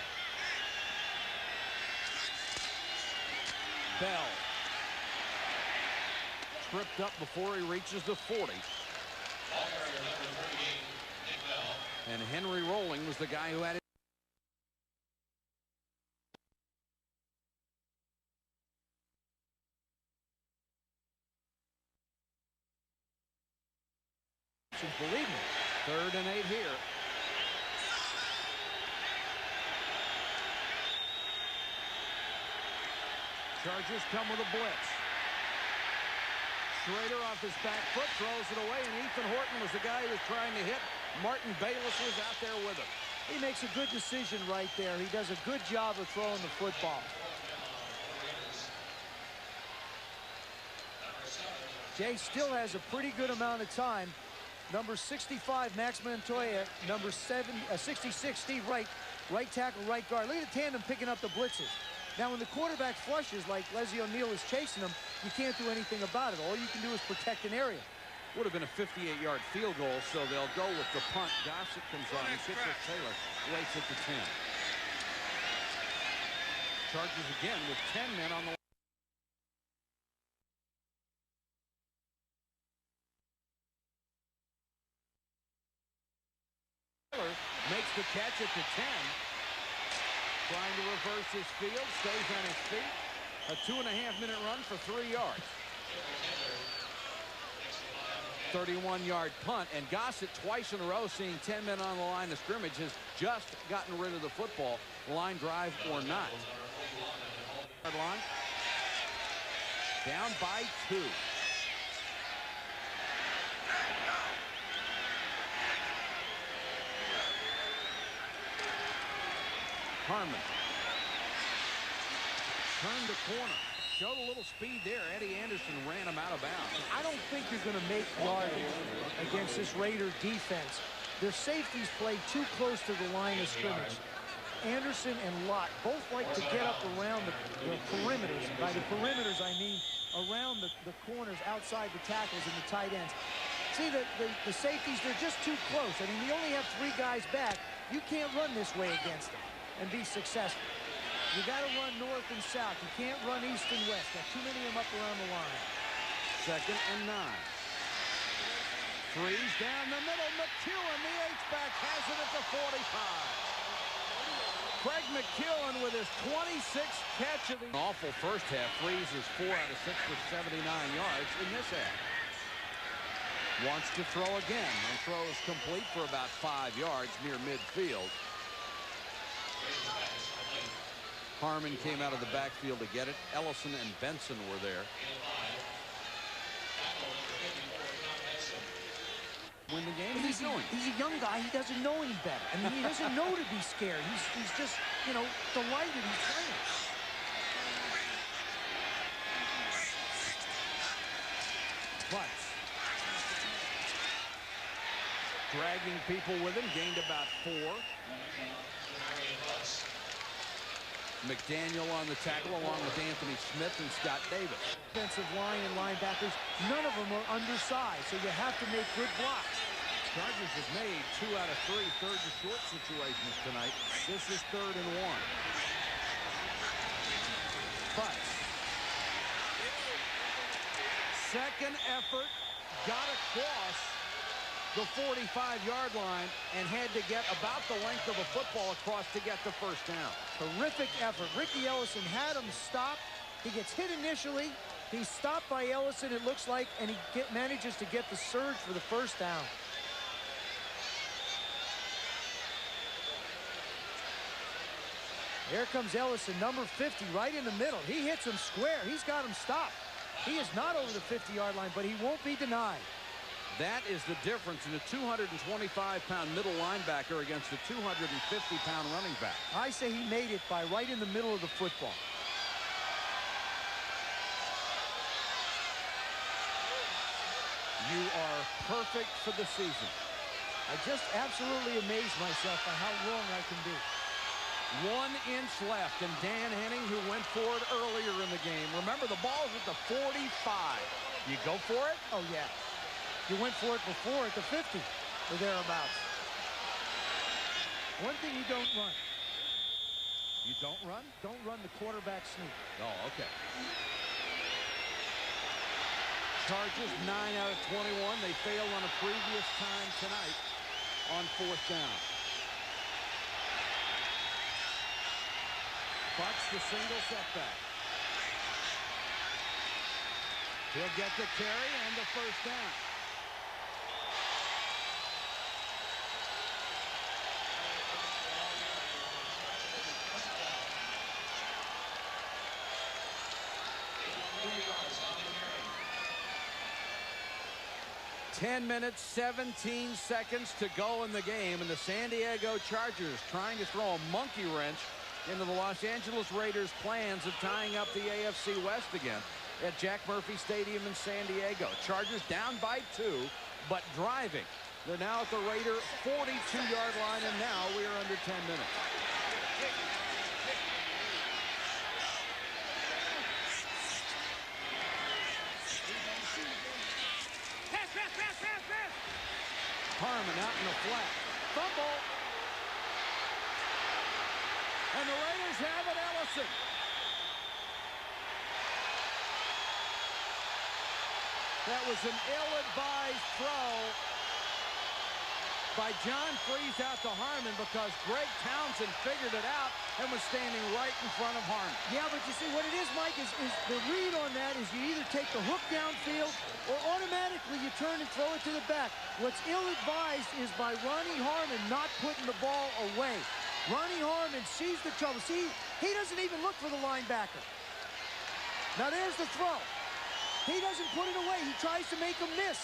A: Bell tripped up before he reaches the 40. And Henry Rolling was the guy who had it.
C: Believe me.
A: 3rd and 8 here. Chargers come with a blitz. Schrader off his back foot throws it away, and Ethan Horton was the guy who was trying to hit. Martin Bayless was out there with him.
C: He makes a good decision right there. He does a good job of throwing the football. Jay still has a pretty good amount of time. Number 65, Max Montoya. Number 66, Steve Wright. Right tackle, right guard. Look at the tandem picking up the blitzes. Now, when the quarterback flushes like Leslie O'Neal is chasing him, you can't do anything about it. All you can do is protect an area.
A: Would have been a 58-yard field goal, so they'll go with the punt. Gossett comes on. Kitchell Taylor waits at the 10. Chargers again with 10 men on the line. Taylor makes the catch at the 10. Trying to reverse his field, stays on his feet. A 2.5-minute run for 3 yards. 31-yard punt, and Gossett twice in a row seeing 10 men on the line of scrimmage has just gotten rid of the football, line drive or not. Line. Down by 2. Harmon turned the corner, showed a little speed there. Eddie Anderson ran him out of bounds.
C: I don't think you're going to make yardage against this Raider defense. Their safeties play too close to the line of scrimmage. Anderson and Lott both like to get up around the perimeters. By the perimeters, I mean around the corners outside the tackles and the tight ends. See, the safeties, they're just too close. I mean, we only have 3 guys back. You can't run this way against them and be successful. You got to run north and south. You can't run east and west. Got too many of them up around the line.
A: 2nd and 9. Freeze down the middle. McEwen, the H-back, has it at the 45. Craig McEwen with his 26th catch of the awful first half. Freeze is 4 out of 6 for 79 yards in this half. Wants to throw again and throws complete for about 5 yards near midfield. Harmon came out of the backfield to get it. Ellison and Benson were there. win the game.
F: He's a young guy. He doesn't know any better. I mean, he doesn't know to be scared. He's just, you know, delighted he's playing.
A: Butts. Dragging people with him. Gained about 4. McDaniel on the tackle along with Anthony Smith and Scott Davis.
F: Defensive line and linebackers, none of them are undersized, so you have to make good blocks.
A: Chargers have made 2 out of 3 third and short situations tonight. This is 3rd and 1. Butts. Second effort, got across the 45-yard line and had to get about the length of a football across to get the first down.
F: Terrific effort. Ricky Ellison had him stopped. He gets hit initially. He's stopped by Ellison, it looks like, and he manages to get the surge for the first down. Here comes Ellison, number 50, right in the middle. He hits him square. He's got him stopped. He is not over the 50-yard line, but he won't be denied.
A: That is the difference in a 225-pound middle linebacker against a 250-pound running back.
F: I say he made it by right in the middle of the football.
A: You are perfect for the season.
F: I just absolutely amaze myself by how wrong I can be.
A: 1 inch left, and Dan Henning, who went for it earlier in the game. Remember, the ball is at the 45. You go for it?
F: Oh, yeah. You went for it before at the 50 or thereabouts. One thing you don't run.
A: You don't run?
F: Don't run the quarterback sneak.
A: Oh, okay. Chargers 9 out of 21. They failed on a previous time tonight on 4th down. Butts the single setback. He'll get the carry and the first down. Minutes, 17 seconds to go in the game, and the San Diego Chargers trying to throw a monkey wrench into the Los Angeles Raiders' plans of tying up the AFC West again at Jack Murphy Stadium in San Diego. Chargers down by 2, but driving. They're now at the Raider 42-yard line, and now we are under 10 minutes. Harmon out in the flat. Fumble. And the Raiders have it, Ellison. That was an ill-advised throw by John Freeze out to Harmon because Greg Townsend figured it out and was standing right in front of Harmon.
F: Yeah, but you see what it is, Mike, is the read on that is you either take the hook downfield or automatically you turn and throw it to the back. What's ill-advised is by Ronnie Harmon not putting the ball away. Ronnie Harmon sees the trouble. See, he doesn't even look for the linebacker. Now there's the throw. He doesn't put it away. He tries to make him miss.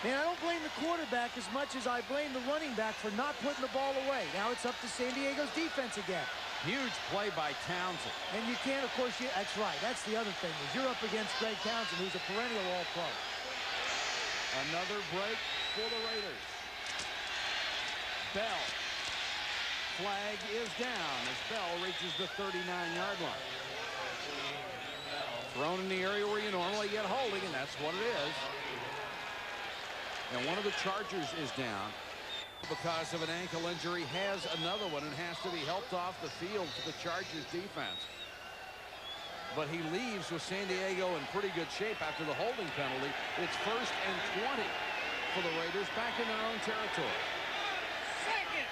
F: Man, I don't blame the quarterback as much as I blame the running back for not putting the ball away. Now it's up to San Diego's defense again.
A: Huge play by Townsend.
F: And you can't, of course, that's right. That's the other thing, is you're up against Greg Townsend, who's a perennial All-Pro.
A: Another break for the Raiders. Bell. Flag is down as Bell reaches the 39-yard line. Thrown in the area where you normally get holding, and that's what it is. And one of the Chargers is down because of an ankle injury, has another one, and has to be helped off the field for the Chargers defense. But he leaves with San Diego in pretty good shape after the holding penalty. It's 1st and 20 for the Raiders back in their own territory.
D: Second.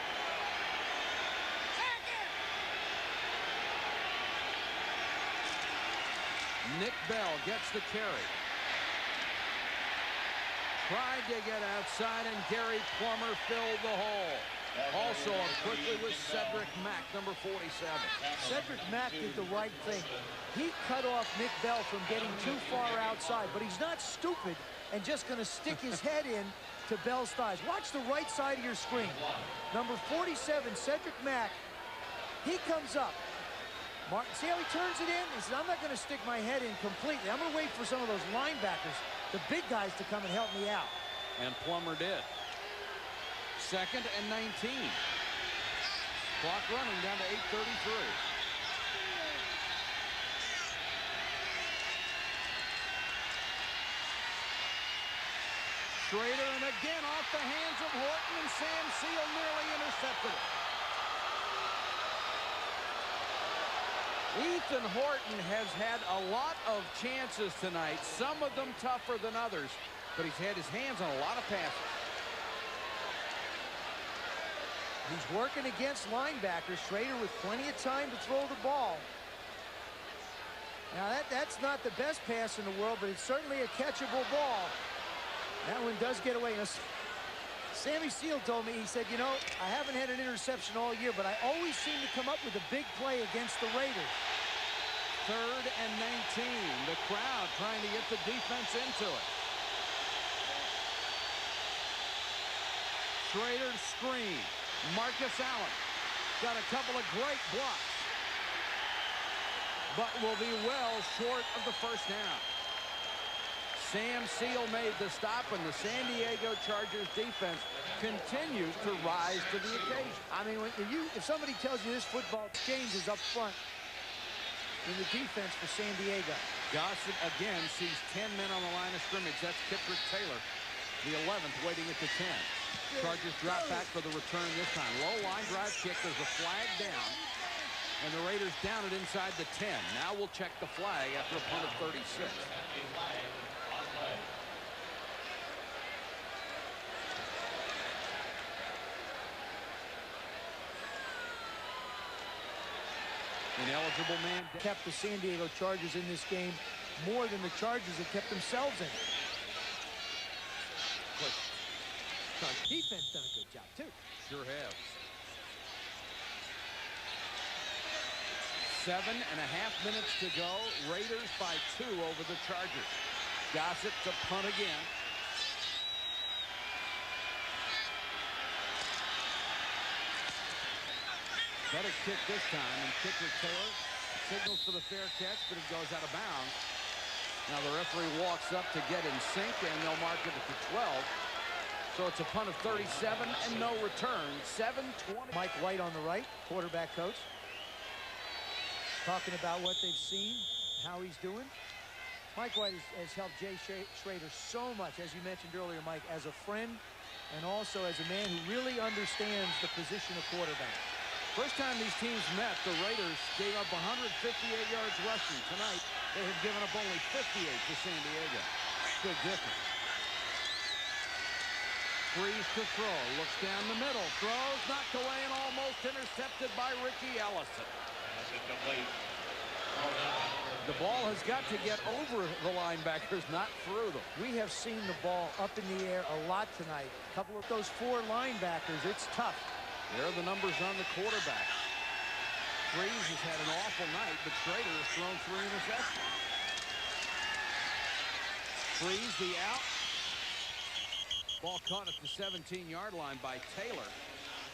A: Nick Bell gets the carry. Tried to get outside, and Gary Plummer filled the hole. Also up quickly was Cedric Mack, number 47.
F: Cedric Mack did the right thing. He cut off Nick Bell from getting too far outside, but he's not stupid. and just going to stick his head in to Bell's thighs. Watch the right side of your screen. Number 47, Cedric Mack. He comes up. Martin, see how he turns it in? He says, I'm not going to stick my head in completely. I'm going to wait for some of those linebackers, the big guys, to come and help me out.
A: And Plummer did. 2nd and 19. Clock running down to 8:33. Schrader, and again off the hands of Horton, and Sam Seal nearly intercepted it. Ethan Horton has had a lot of chances tonight, some of them tougher than others, but he's had his hands on a lot of passes.
F: He's working against linebackers. Schrader with plenty of time to throw the ball. Now that's not the best pass in the world, but it's certainly a catchable ball. That one does get away. Now, Sammy Seal told me, he said, you know, I haven't had an interception all year, but I always seem to come up with a big play against the Raiders.
A: 3rd and 19. The crowd trying to get the defense into it. Schrader's screen. Marcus Allen got a couple of great blocks, but will be well short of the first down. Sam Seal made the stop, and the San Diego Chargers defense continues to rise to the occasion.
F: I mean, if somebody tells you this football changes up front in the defense for San Diego.
A: Gossett again sees 10 men on the line of scrimmage. That's Kitrick Taylor, the 11th, waiting at the 10. Chargers drop back for the return this time. Low line drive kick. There's a flag down, and the Raiders down it inside the 10. Now we'll check the flag after a punt of 36. Ineligible man.
F: Kept the San Diego Chargers in this game more than the Chargers have kept themselves in. Chargers defense done a good job too.
A: Sure have. 7.5 minutes to go. Raiders by 2 over the Chargers. Gossett to punt again. Better kick this time, and Kitrick Taylor signals for the fair catch, but it goes out of bounds. Now the referee walks up to get in sync, and they'll mark it at the 12. So it's a punt of 37 and no return. 7:20.
F: Mike White on the right, quarterback coach, talking about what they've seen, how he's doing. Mike White has helped Jay Schrader so much, as you mentioned earlier, Mike, as a friend and also as a man who really understands the position of quarterback.
A: First time these teams met, the Raiders gave up 158 yards rushing. Tonight, they have given up only 58 to San Diego. Big difference. Freeze to throw. Looks down the middle. Throws, knocked away, and almost intercepted by Ricky Ellison. The ball has got to get over the linebackers, not through them.
F: We have seen the ball up in the air a lot tonight. A couple of those 4 linebackers, it's tough.
A: There are the numbers on the quarterback. Freeze has had an awful night, but Schrader has thrown 3 interceptions. Freeze the out. Ball caught at the 17-yard line by Taylor.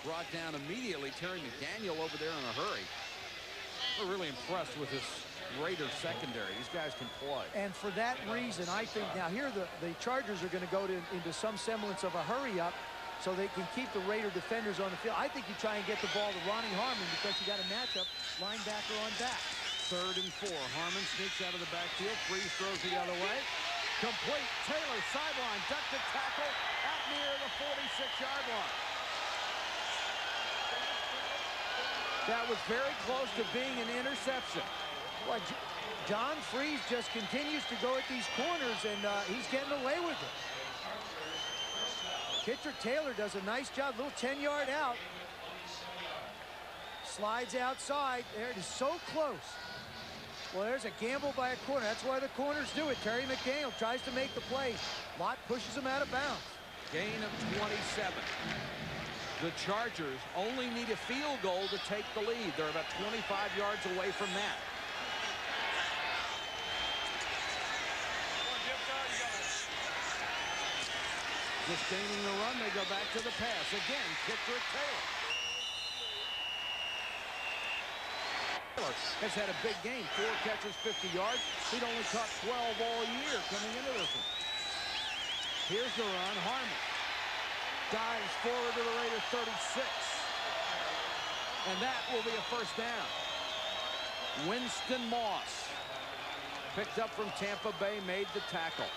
A: Brought down immediately. Terry McDaniel over there in a hurry. We're really impressed with this Raiders secondary. These guys can play.
F: And for that reason, I think now here the Chargers are going to go into some semblance of a hurry-up so they can keep the Raider defenders on the field. I think you try and get the ball to Ronnie Harmon because you got a matchup linebacker on back.
A: 3rd and 4. Harmon sneaks out of the backfield. Freeze throws the other way. Complete. Taylor sideline. Duck the tackle out near the 46-yard line. That was very close to being an interception.
F: Well, John Freeze just continues to go at these corners, and he's getting away with it. Kitrick Taylor does a nice job. Little 10-yard out. Slides outside. There it is, so close. Well, there's a gamble by a corner. That's why the corners do it. Terry McDaniel tries to make the play. Lott pushes him out of bounds.
A: Gain of 27. The Chargers only need a field goal to take the lead. They're about 25 yards away from that. Sustaining the run, they go back to the pass. Again, Kitrick Taylor. Taylor has had a big game. 4 catches, 50 yards. He'd only caught 12 all year coming into this one. Here's the run. Harmon dives forward to the Raider 36. And that will be a first down. Winston Moss, picked up from Tampa Bay, made the tackle.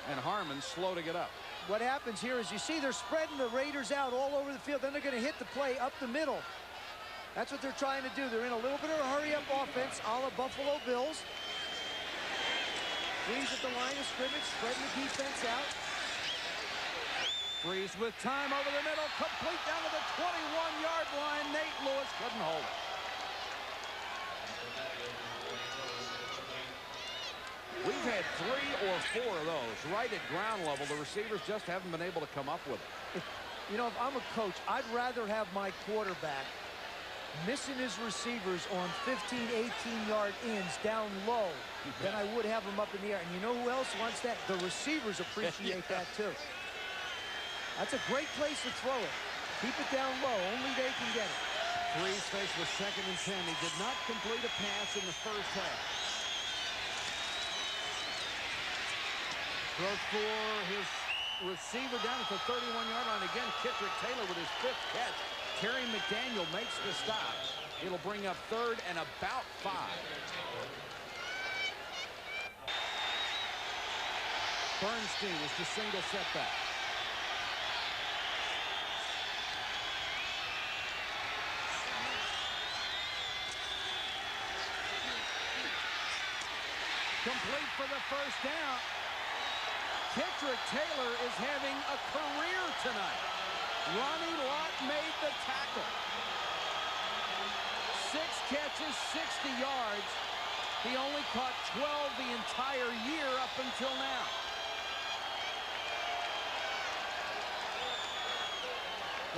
A: And Harmon slow to get up.
F: What happens here is you see they're spreading the Raiders out all over the field. Then they're going to hit the play up the middle. That's what they're trying to do. They're in a little bit of a hurry-up offense, a la Buffalo Bills. Freeze at the line of scrimmage, spreading the defense out.
A: Freeze with time over the middle, complete down to the 21-yard line. Nate Lewis couldn't hold it. We've had 3 or 4 of those right at ground level. The receivers just haven't been able to come up with it.
F: You know, if I'm a coach, I'd rather have my quarterback missing his receivers on 15, 18-yard ins down low than I would have him up in the air. And you know who else wants that? The receivers appreciate that too. That's a great place to throw it. Keep it down low. Only they can get it.
A: Freeze faced with 2nd and 10. He did not complete a pass in the first half. Throws for his receiver down at the 31-yard line. Again, Kitrick Taylor with his 5th catch. Terry McDaniel makes the stop. It'll bring up 3rd and about 5. Bernstein is the single setback. Complete for the first down. Kitrick Taylor is having a career tonight. Ronnie Lott made the tackle. 6 catches, 60 yards. He only caught 12 the entire year up until now.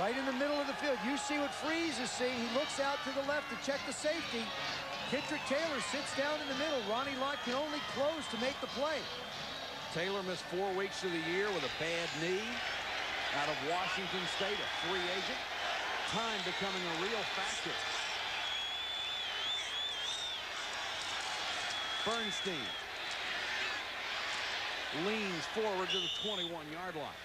F: Right in the middle of the field. You see what Freeze is seeing. He looks out to the left to check the safety. Kitrick Taylor sits down in the middle. Ronnie Lott can only close to make the play.
A: Taylor missed 4 weeks of the year with a bad knee. Out of Washington State, a free agent. Time becoming a real factor. Bernstein leans forward to the 21-yard line.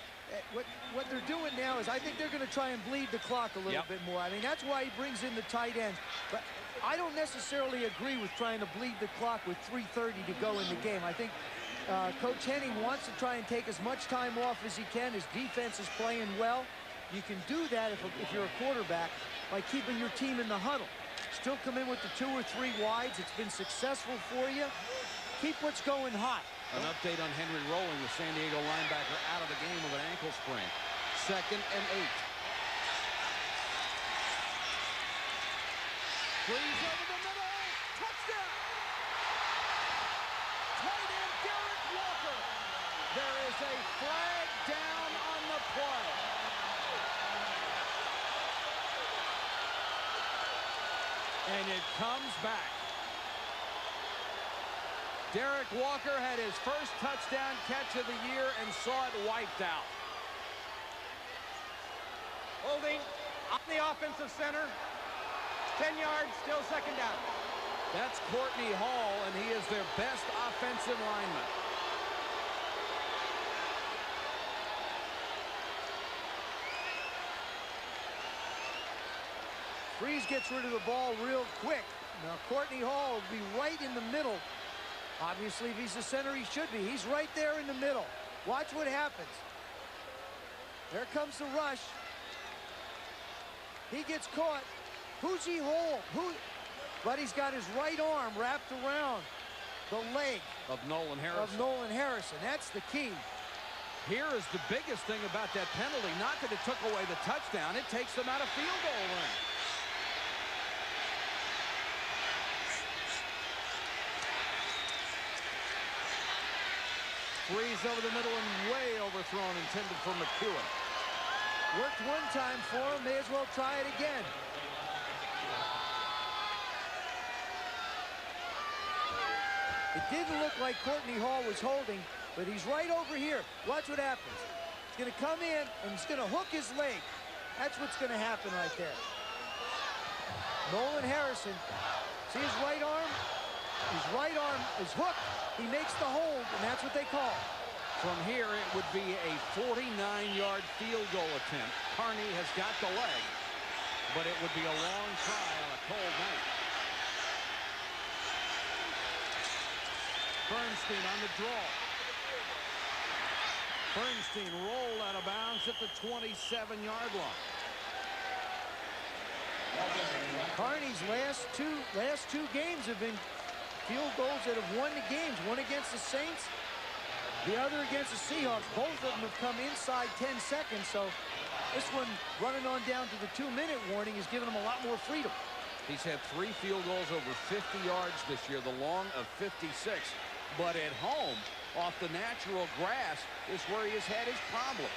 F: What they're doing now is I think they're going to try and bleed the clock a little bit more. I mean, that's why he brings in the tight ends. But I don't necessarily agree with trying to bleed the clock with 3:30 to go in the game. I think Coach Henning wants to try and take as much time off as he can. His defense is playing well. You can do that if you're a quarterback by keeping your team in the huddle. Still come in with the 2 or 3 wides. It's been successful for you. Keep what's going hot.
A: An update on Henry Rolling, the San Diego linebacker, out of the game with an ankle sprain. 2nd and 8. Freeze over the middle. Touchdown! Tight end Derek Walker. There is a flag down on the play. And it comes back. Derek Walker had his first touchdown catch of the year and saw it wiped out.
D: Holding on the offensive center. 10 yards, still 2nd down.
A: That's Courtney Hall, and he is their best offensive lineman.
F: Freeze gets rid of the ball real quick. Now Courtney Hall will be right in the middle. Obviously, if he's the center, he should be. He's right there in the middle. Watch what happens. There comes the rush. He gets caught. Who's he hold? But he's got his right arm wrapped around the leg
A: of Nolan
F: Harrison. That's the key.
A: Here is the biggest thing about that penalty. Not that it took away the touchdown. It takes them out of field goal range. Freeze over the middle and way overthrown, intended for McEwen.
F: Worked one time for him, may as well try it again. It didn't look like Courtney Hall was holding, but he's right over here. Watch what happens. He's going to come in, and he's going to hook his leg. That's what's going to happen right there. Nolan Harrison, see his right arm? His right arm is hooked. He makes the hold, and that's what they call.
A: From here, it would be a 49-yard field goal attempt. Carney has got the leg, but it would be a long try on a cold night. Bernstein on the draw. Bernstein rolled out of bounds at the 27-yard line.
F: Carney's last two games have been field goals that have won the games. One against the Saints, the other against the Seahawks. Both of them have come inside 10 seconds, so this one running on down to the 2-minute warning is giving him a lot more freedom.
A: He's had 3 field goals over 50 yards this year, the long of 56. But at home, off the natural grass, is where he has had his problems.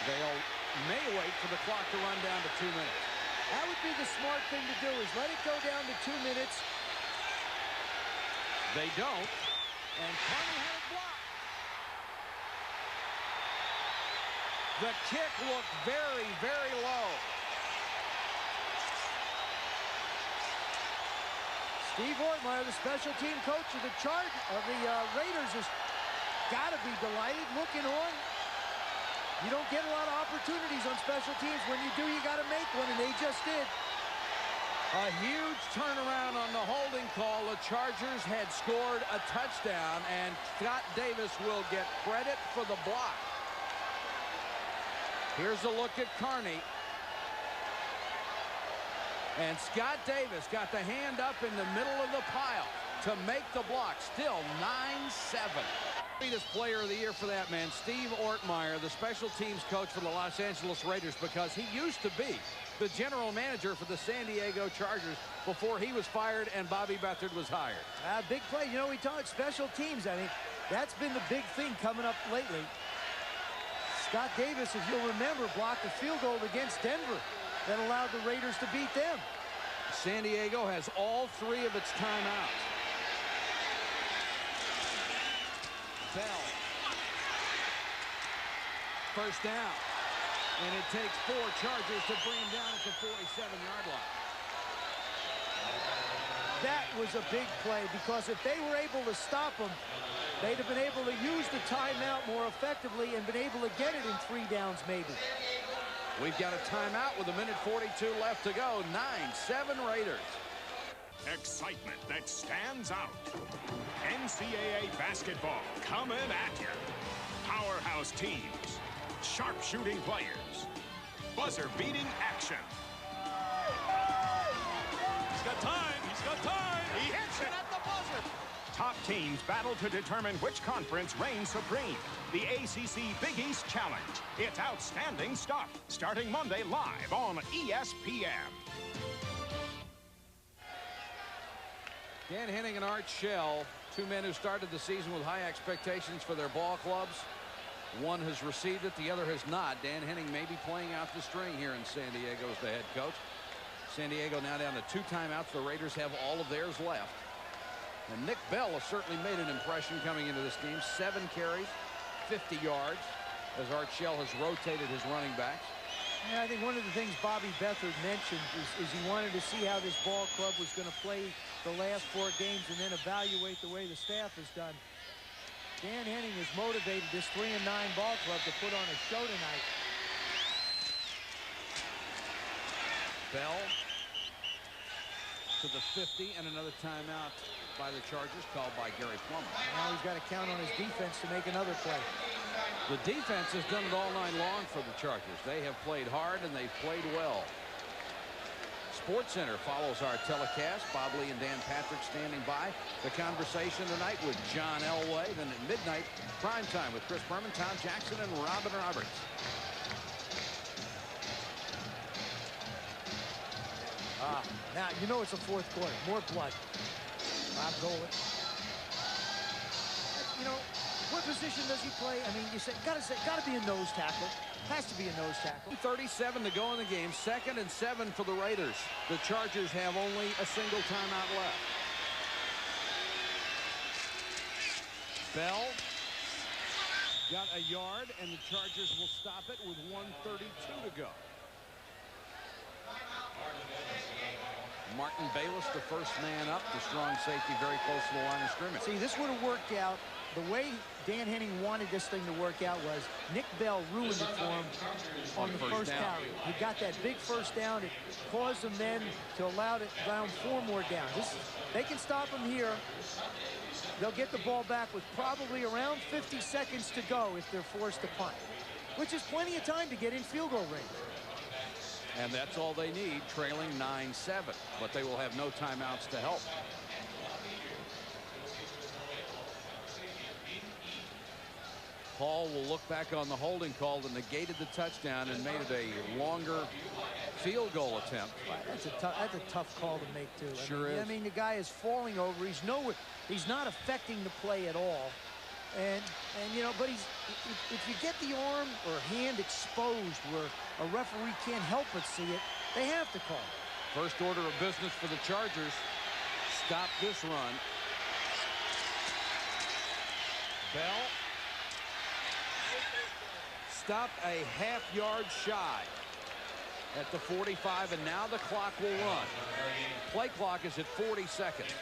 A: They may wait for the clock to run down to 2 minutes.
F: That would be the smart thing to do, is let it go down to 2 minutes.
A: They don't, and Carney had it blocked. The kick looked very, very low.
F: Steve Ortmeyer, the special team coach of the Raiders, has got to be delighted, looking on. You don't get a lot of opportunities on special teams. When you do, you got to make one, and they just did.
A: A huge turnaround on the holding call. The Chargers had scored a touchdown, and Scott Davis will get credit for the block. Here's a look at Carney. And Scott Davis got the hand up in the middle of the pile to make the block. Still 9-7. Greatest player of the year for that man, Steve Ortmeyer, the special teams coach for the Los Angeles Raiders, because he used to be the general manager for the San Diego Chargers before he was fired and Bobby Beathard was hired.
F: Big play. You know, we talk special teams. I mean, that's been the big thing coming up lately. Scott Davis, if you'll remember, blocked a field goal against Denver that allowed the Raiders to beat them.
A: San Diego has all 3 of its timeouts. Bell. First down. And it takes 4 Chargers to bring him down at the 47-yard line.
F: That was a big play, because if they were able to stop him, they'd have been able to use the timeout more effectively and been able to get it in 3 downs maybe.
A: We've got a timeout with 1:42 left to go. 9-7 Raiders.
G: Excitement that stands out. NCAA basketball coming at you. Powerhouse teams. Sharp-shooting players. Buzzer-beating action. He's got time. He's got time. He hits it at the buzzer. Top teams battle to determine which conference reigns supreme. The ACC Big East Challenge. It's outstanding stuff. Starting Monday live on ESPN.
A: Dan Henning and Art Shell, 2 men who started the season with high expectations for their ball clubs. One has received it, the other has not. Dan Henning may be playing out the string here in San Diego as the head coach. San Diego now down to 2 timeouts. The Raiders have all of theirs left. And Nick Bell has certainly made an impression coming into this game. 7 carries, 50 yards, as Art Shell has rotated his running backs.
F: Yeah, I think one of the things Bobby Beathard mentioned is he wanted to see how this ball club was going to play the last 4 games and then evaluate the way the staff has done. Dan Henning has motivated this 3-9 ball club to put on a show tonight.
A: Bell to the 50, and another timeout by the Chargers called by Gary Plummer.
F: Now he's got to count on his defense to make another play.
A: The defense has done it all night long for the Chargers. They have played hard and they've played well. SportsCenter follows our telecast. Bob Lee and Dan Patrick standing by. The conversation tonight with John Elway. Then at midnight, primetime with Chris Berman, Tom Jackson, and Robin Roberts.
F: Now, you know it's a 4th quarter. More blood. Bob Golick. You know, what position does he play? I mean, you say, gotta be a nose tackle. Has to be a nose tackle.
A: 37 to go in the game. 2nd and 7 for the Raiders. The Chargers have only a single timeout left. Bell got a yard, and the Chargers will stop it with 1:32 to go. Martin Bayless, the first man up, the strong safety, very close to the line of scrimmage.
F: See, this would have worked out. The way Dan Henning wanted this thing to work out was Nick Bell ruined it for him on the first carry. He got that big first down. It caused them then to allow it down 4 more downs. They can stop him here. They'll get the ball back with probably around 50 seconds to go if they're forced to punt, which is plenty of time to get in field goal range.
A: And that's all they need, trailing 9-7. But they will have no timeouts to help. Hall will look back on the holding call that negated the touchdown and made it a longer field goal attempt.
F: That's a tough call to make, too.
A: I
F: mean, the guy is falling over. He's nowhere. He's not affecting the play at all. And you know, but if you get the arm or hand exposed where a referee can't help but see it, they have to call it.
A: First order of business for the Chargers. Stop this run. Bell stopped a half-yard shy at the 45, and now the clock will run. Play clock is at 40 seconds.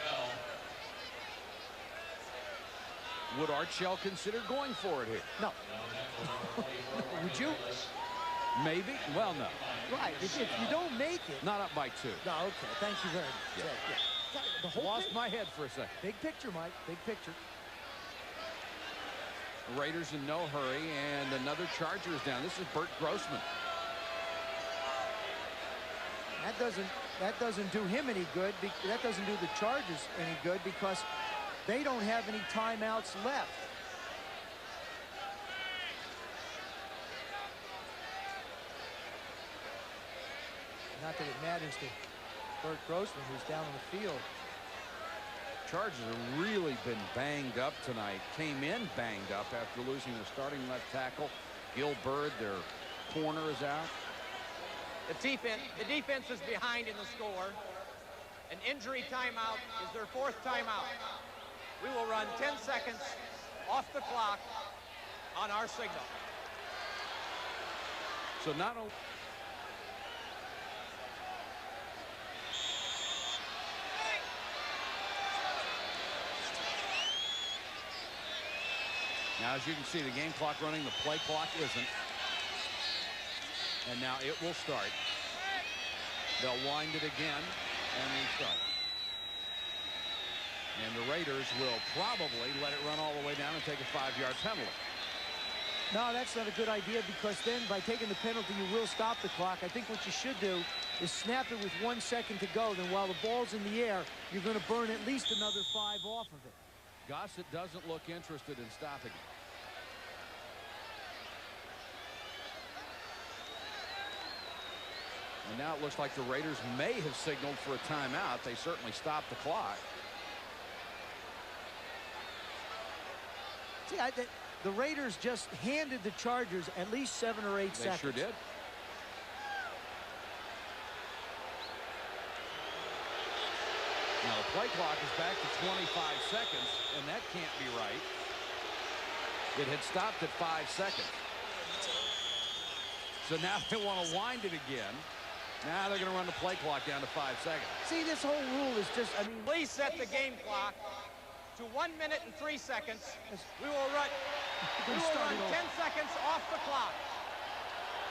A: Would Archell consider going for it here?
F: No. Would you?
A: Maybe. Well, no.
F: Right. If you don't make it.
A: Not up by 2.
F: No, okay. Thank you very much. Yeah. The whole
A: Lost my head for a second.
F: Big picture, Mike. Big picture.
A: The Raiders in no hurry, and another Charger is down. This is Bert Grossman.
F: That doesn't do him any good. That doesn't do the Chargers any good because they don't have any timeouts left. Not that it matters to Bert Grossman, who's down on the field.
A: Chargers have really been banged up tonight. Came in banged up after losing their starting left tackle. Gil Bird, their corner, is out.
D: The defense is behind in the score. An injury timeout is their 4th timeout. We will run 10 seconds off the clock on our signal.
A: So not only now, as you can see, the game clock running, the play clock isn't. And now it will start. They'll wind it again and restart. And the Raiders will probably let it run all the way down and take a 5-yard penalty.
F: No, that's not a good idea because then by taking the penalty, you will stop the clock. I think what you should do is snap it with 1 second to go. Then while the ball's in the air, you're going to burn at least another 5 off of it.
A: Gossett doesn't look interested in stopping it. And now it looks like the Raiders may have signaled for a timeout. They certainly stopped the clock.
F: See, the Raiders just handed the Chargers at least 7 or 8 seconds.
A: They sure did. Now the play clock is back to 25 seconds, and that can't be right. It had stopped at 5 seconds. So now they want to wind it again. Now they're going to run the play clock down to 5 seconds.
F: See, this whole rule is just, I mean...
D: Please set the game clock to 1 minute and 3 seconds. We will run 10 seconds off the clock.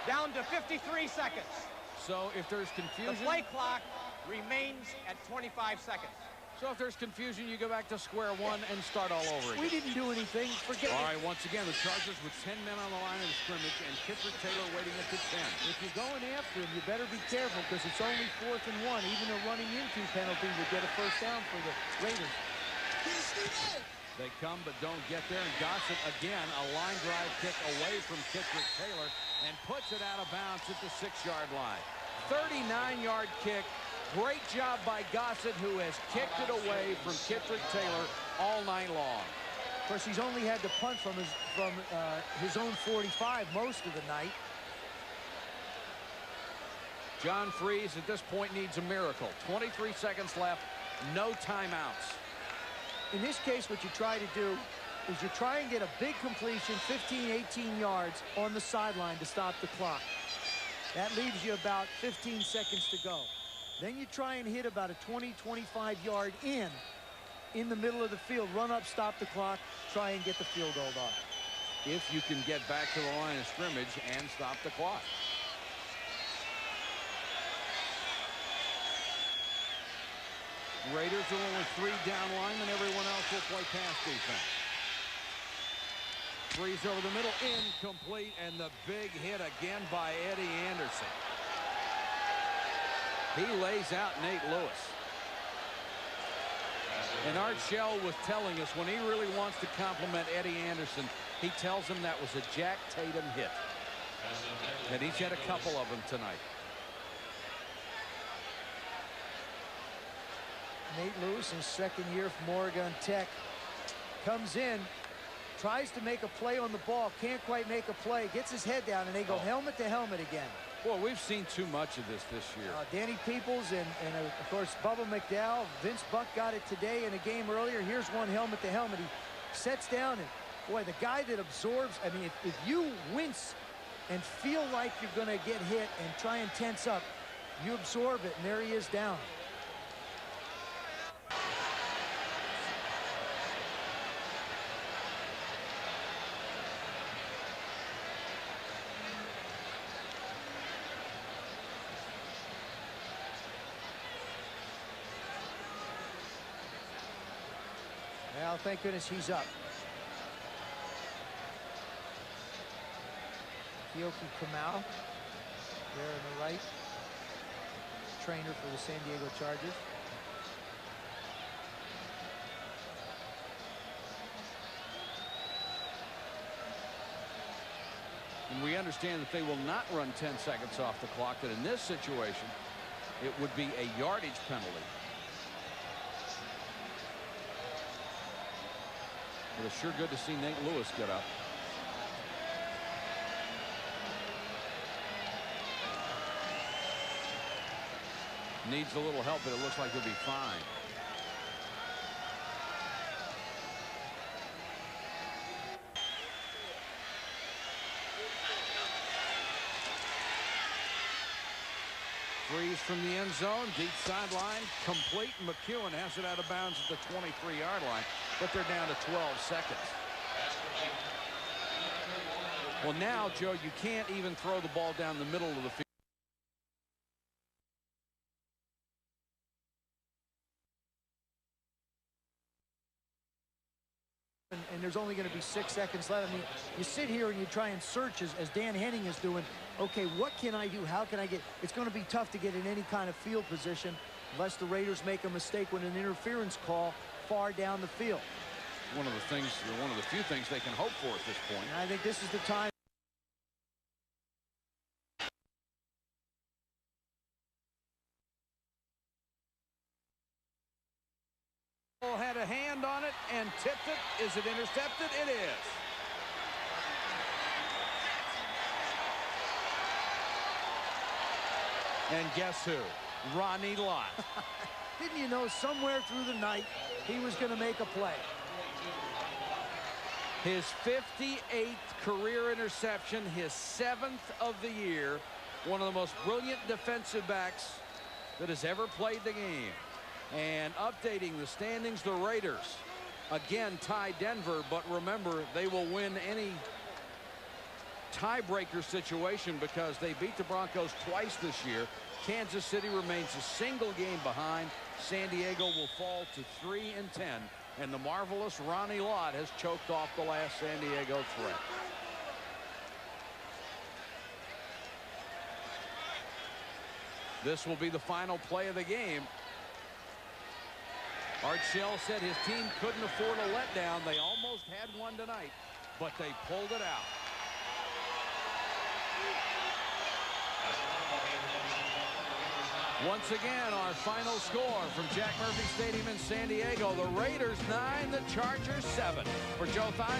D: Down to 53 seconds.
A: So if there's confusion...
D: The play clock remains at 25 seconds.
A: So if there's confusion, you go back to square one and start all over again.
F: We didn't do anything. Forget it.
A: All right, once again, the Chargers with 10 men on the line of the scrimmage and Kittredge Taylor waiting at the 10.
F: If you're going after him, you better be careful because it's only 4th and 1. Even a running into penalty would get a first down for the Raiders.
A: They come but don't get there, and Gossett again a line drive kick away from Kittredge Taylor and puts it out of bounds at the 6-yard line. 39-yard kick. Great job by Gossett, who has kicked it away from Kittredge Taylor all night long.
F: Of course, he's only had to punt from his own 45 most of the night.
A: John Freeze at this point needs a miracle. 23 seconds left, no timeouts.
F: In this case, what you try to do is you try and get a big completion, 15, 18 yards on the sideline to stop the clock. That leaves you about 15 seconds to go. Then you try and hit about a 20, 25 yard in the middle of the field. Run up, stop the clock, try and get the field goal off.
A: If you can get back to the line of scrimmage and stop the clock. Raiders are only 3 down linemen. Everyone else will play pass defense. Freeze over the middle, incomplete, and the big hit again by Eddie Anderson. He lays out Nate Lewis. And Art Shell was telling us when he really wants to compliment Eddie Anderson, he tells him that was a Jack Tatum hit. And he's had a couple of them tonight.
F: Nate Lewis, in his second year from Oregon Tech, comes in, tries to make a play on the ball, can't quite make a play, gets his head down, and they go helmet to helmet again.
A: Boy, we've seen too much of this year.
F: Danny Peoples and of course, Bubba McDowell. Vince Buck got it today in a game earlier. Here's one helmet to helmet. He sets down, and boy, the guy that absorbs, I mean, if you wince and feel like you're going to get hit and try and tense up, you absorb it, and there he is down. Well, thank goodness he's up. Keoki Kamau there on the right, trainer for the San Diego Chargers.
A: And we understand that they will not run 10 seconds off the clock, that in this situation it would be a yardage penalty. But it's sure good to see Nate Lewis get up. Needs a little help, but it looks like he'll be fine. Freeze from the end zone, deep sideline, complete. McEwen has it out of bounds at the 23-yard line, but they're down to 12 seconds. Well, now, Joe, you can't even throw the ball down the middle of the field.
F: And there's only going to be 6 seconds left. I mean, you sit here and you try and search, as Dan Henning is doing. Okay, what can I do? How can I get? It's going to be tough to get in any kind of field position unless the Raiders make a mistake with an interference call far down the field.
A: One of the things, or one of the few things they can hope for at this point.
F: And I think this is the time.
A: Had a hand on it and tipped it. Is it intercepted? It is. And guess who? Ronnie Lott.
F: Didn't you know somewhere through the night he was going to make a play?
A: His 58th career interception, his 7th of the year. One of the most brilliant defensive backs that has ever played the game. And updating the standings, the Raiders again tie Denver, but remember, they will win any tiebreaker situation because they beat the Broncos twice this year. Kansas City remains a single game behind. San Diego will fall to 3-10, and the marvelous Ronnie Lott has choked off the last San Diego threat. This will be the final play of the game. Art Shell said his team couldn't afford a letdown. They almost had one tonight, but they pulled it out. Once again, our final score from Jack Murphy Stadium in San Diego. The Raiders 9, the Chargers 7. For Joe Theismann.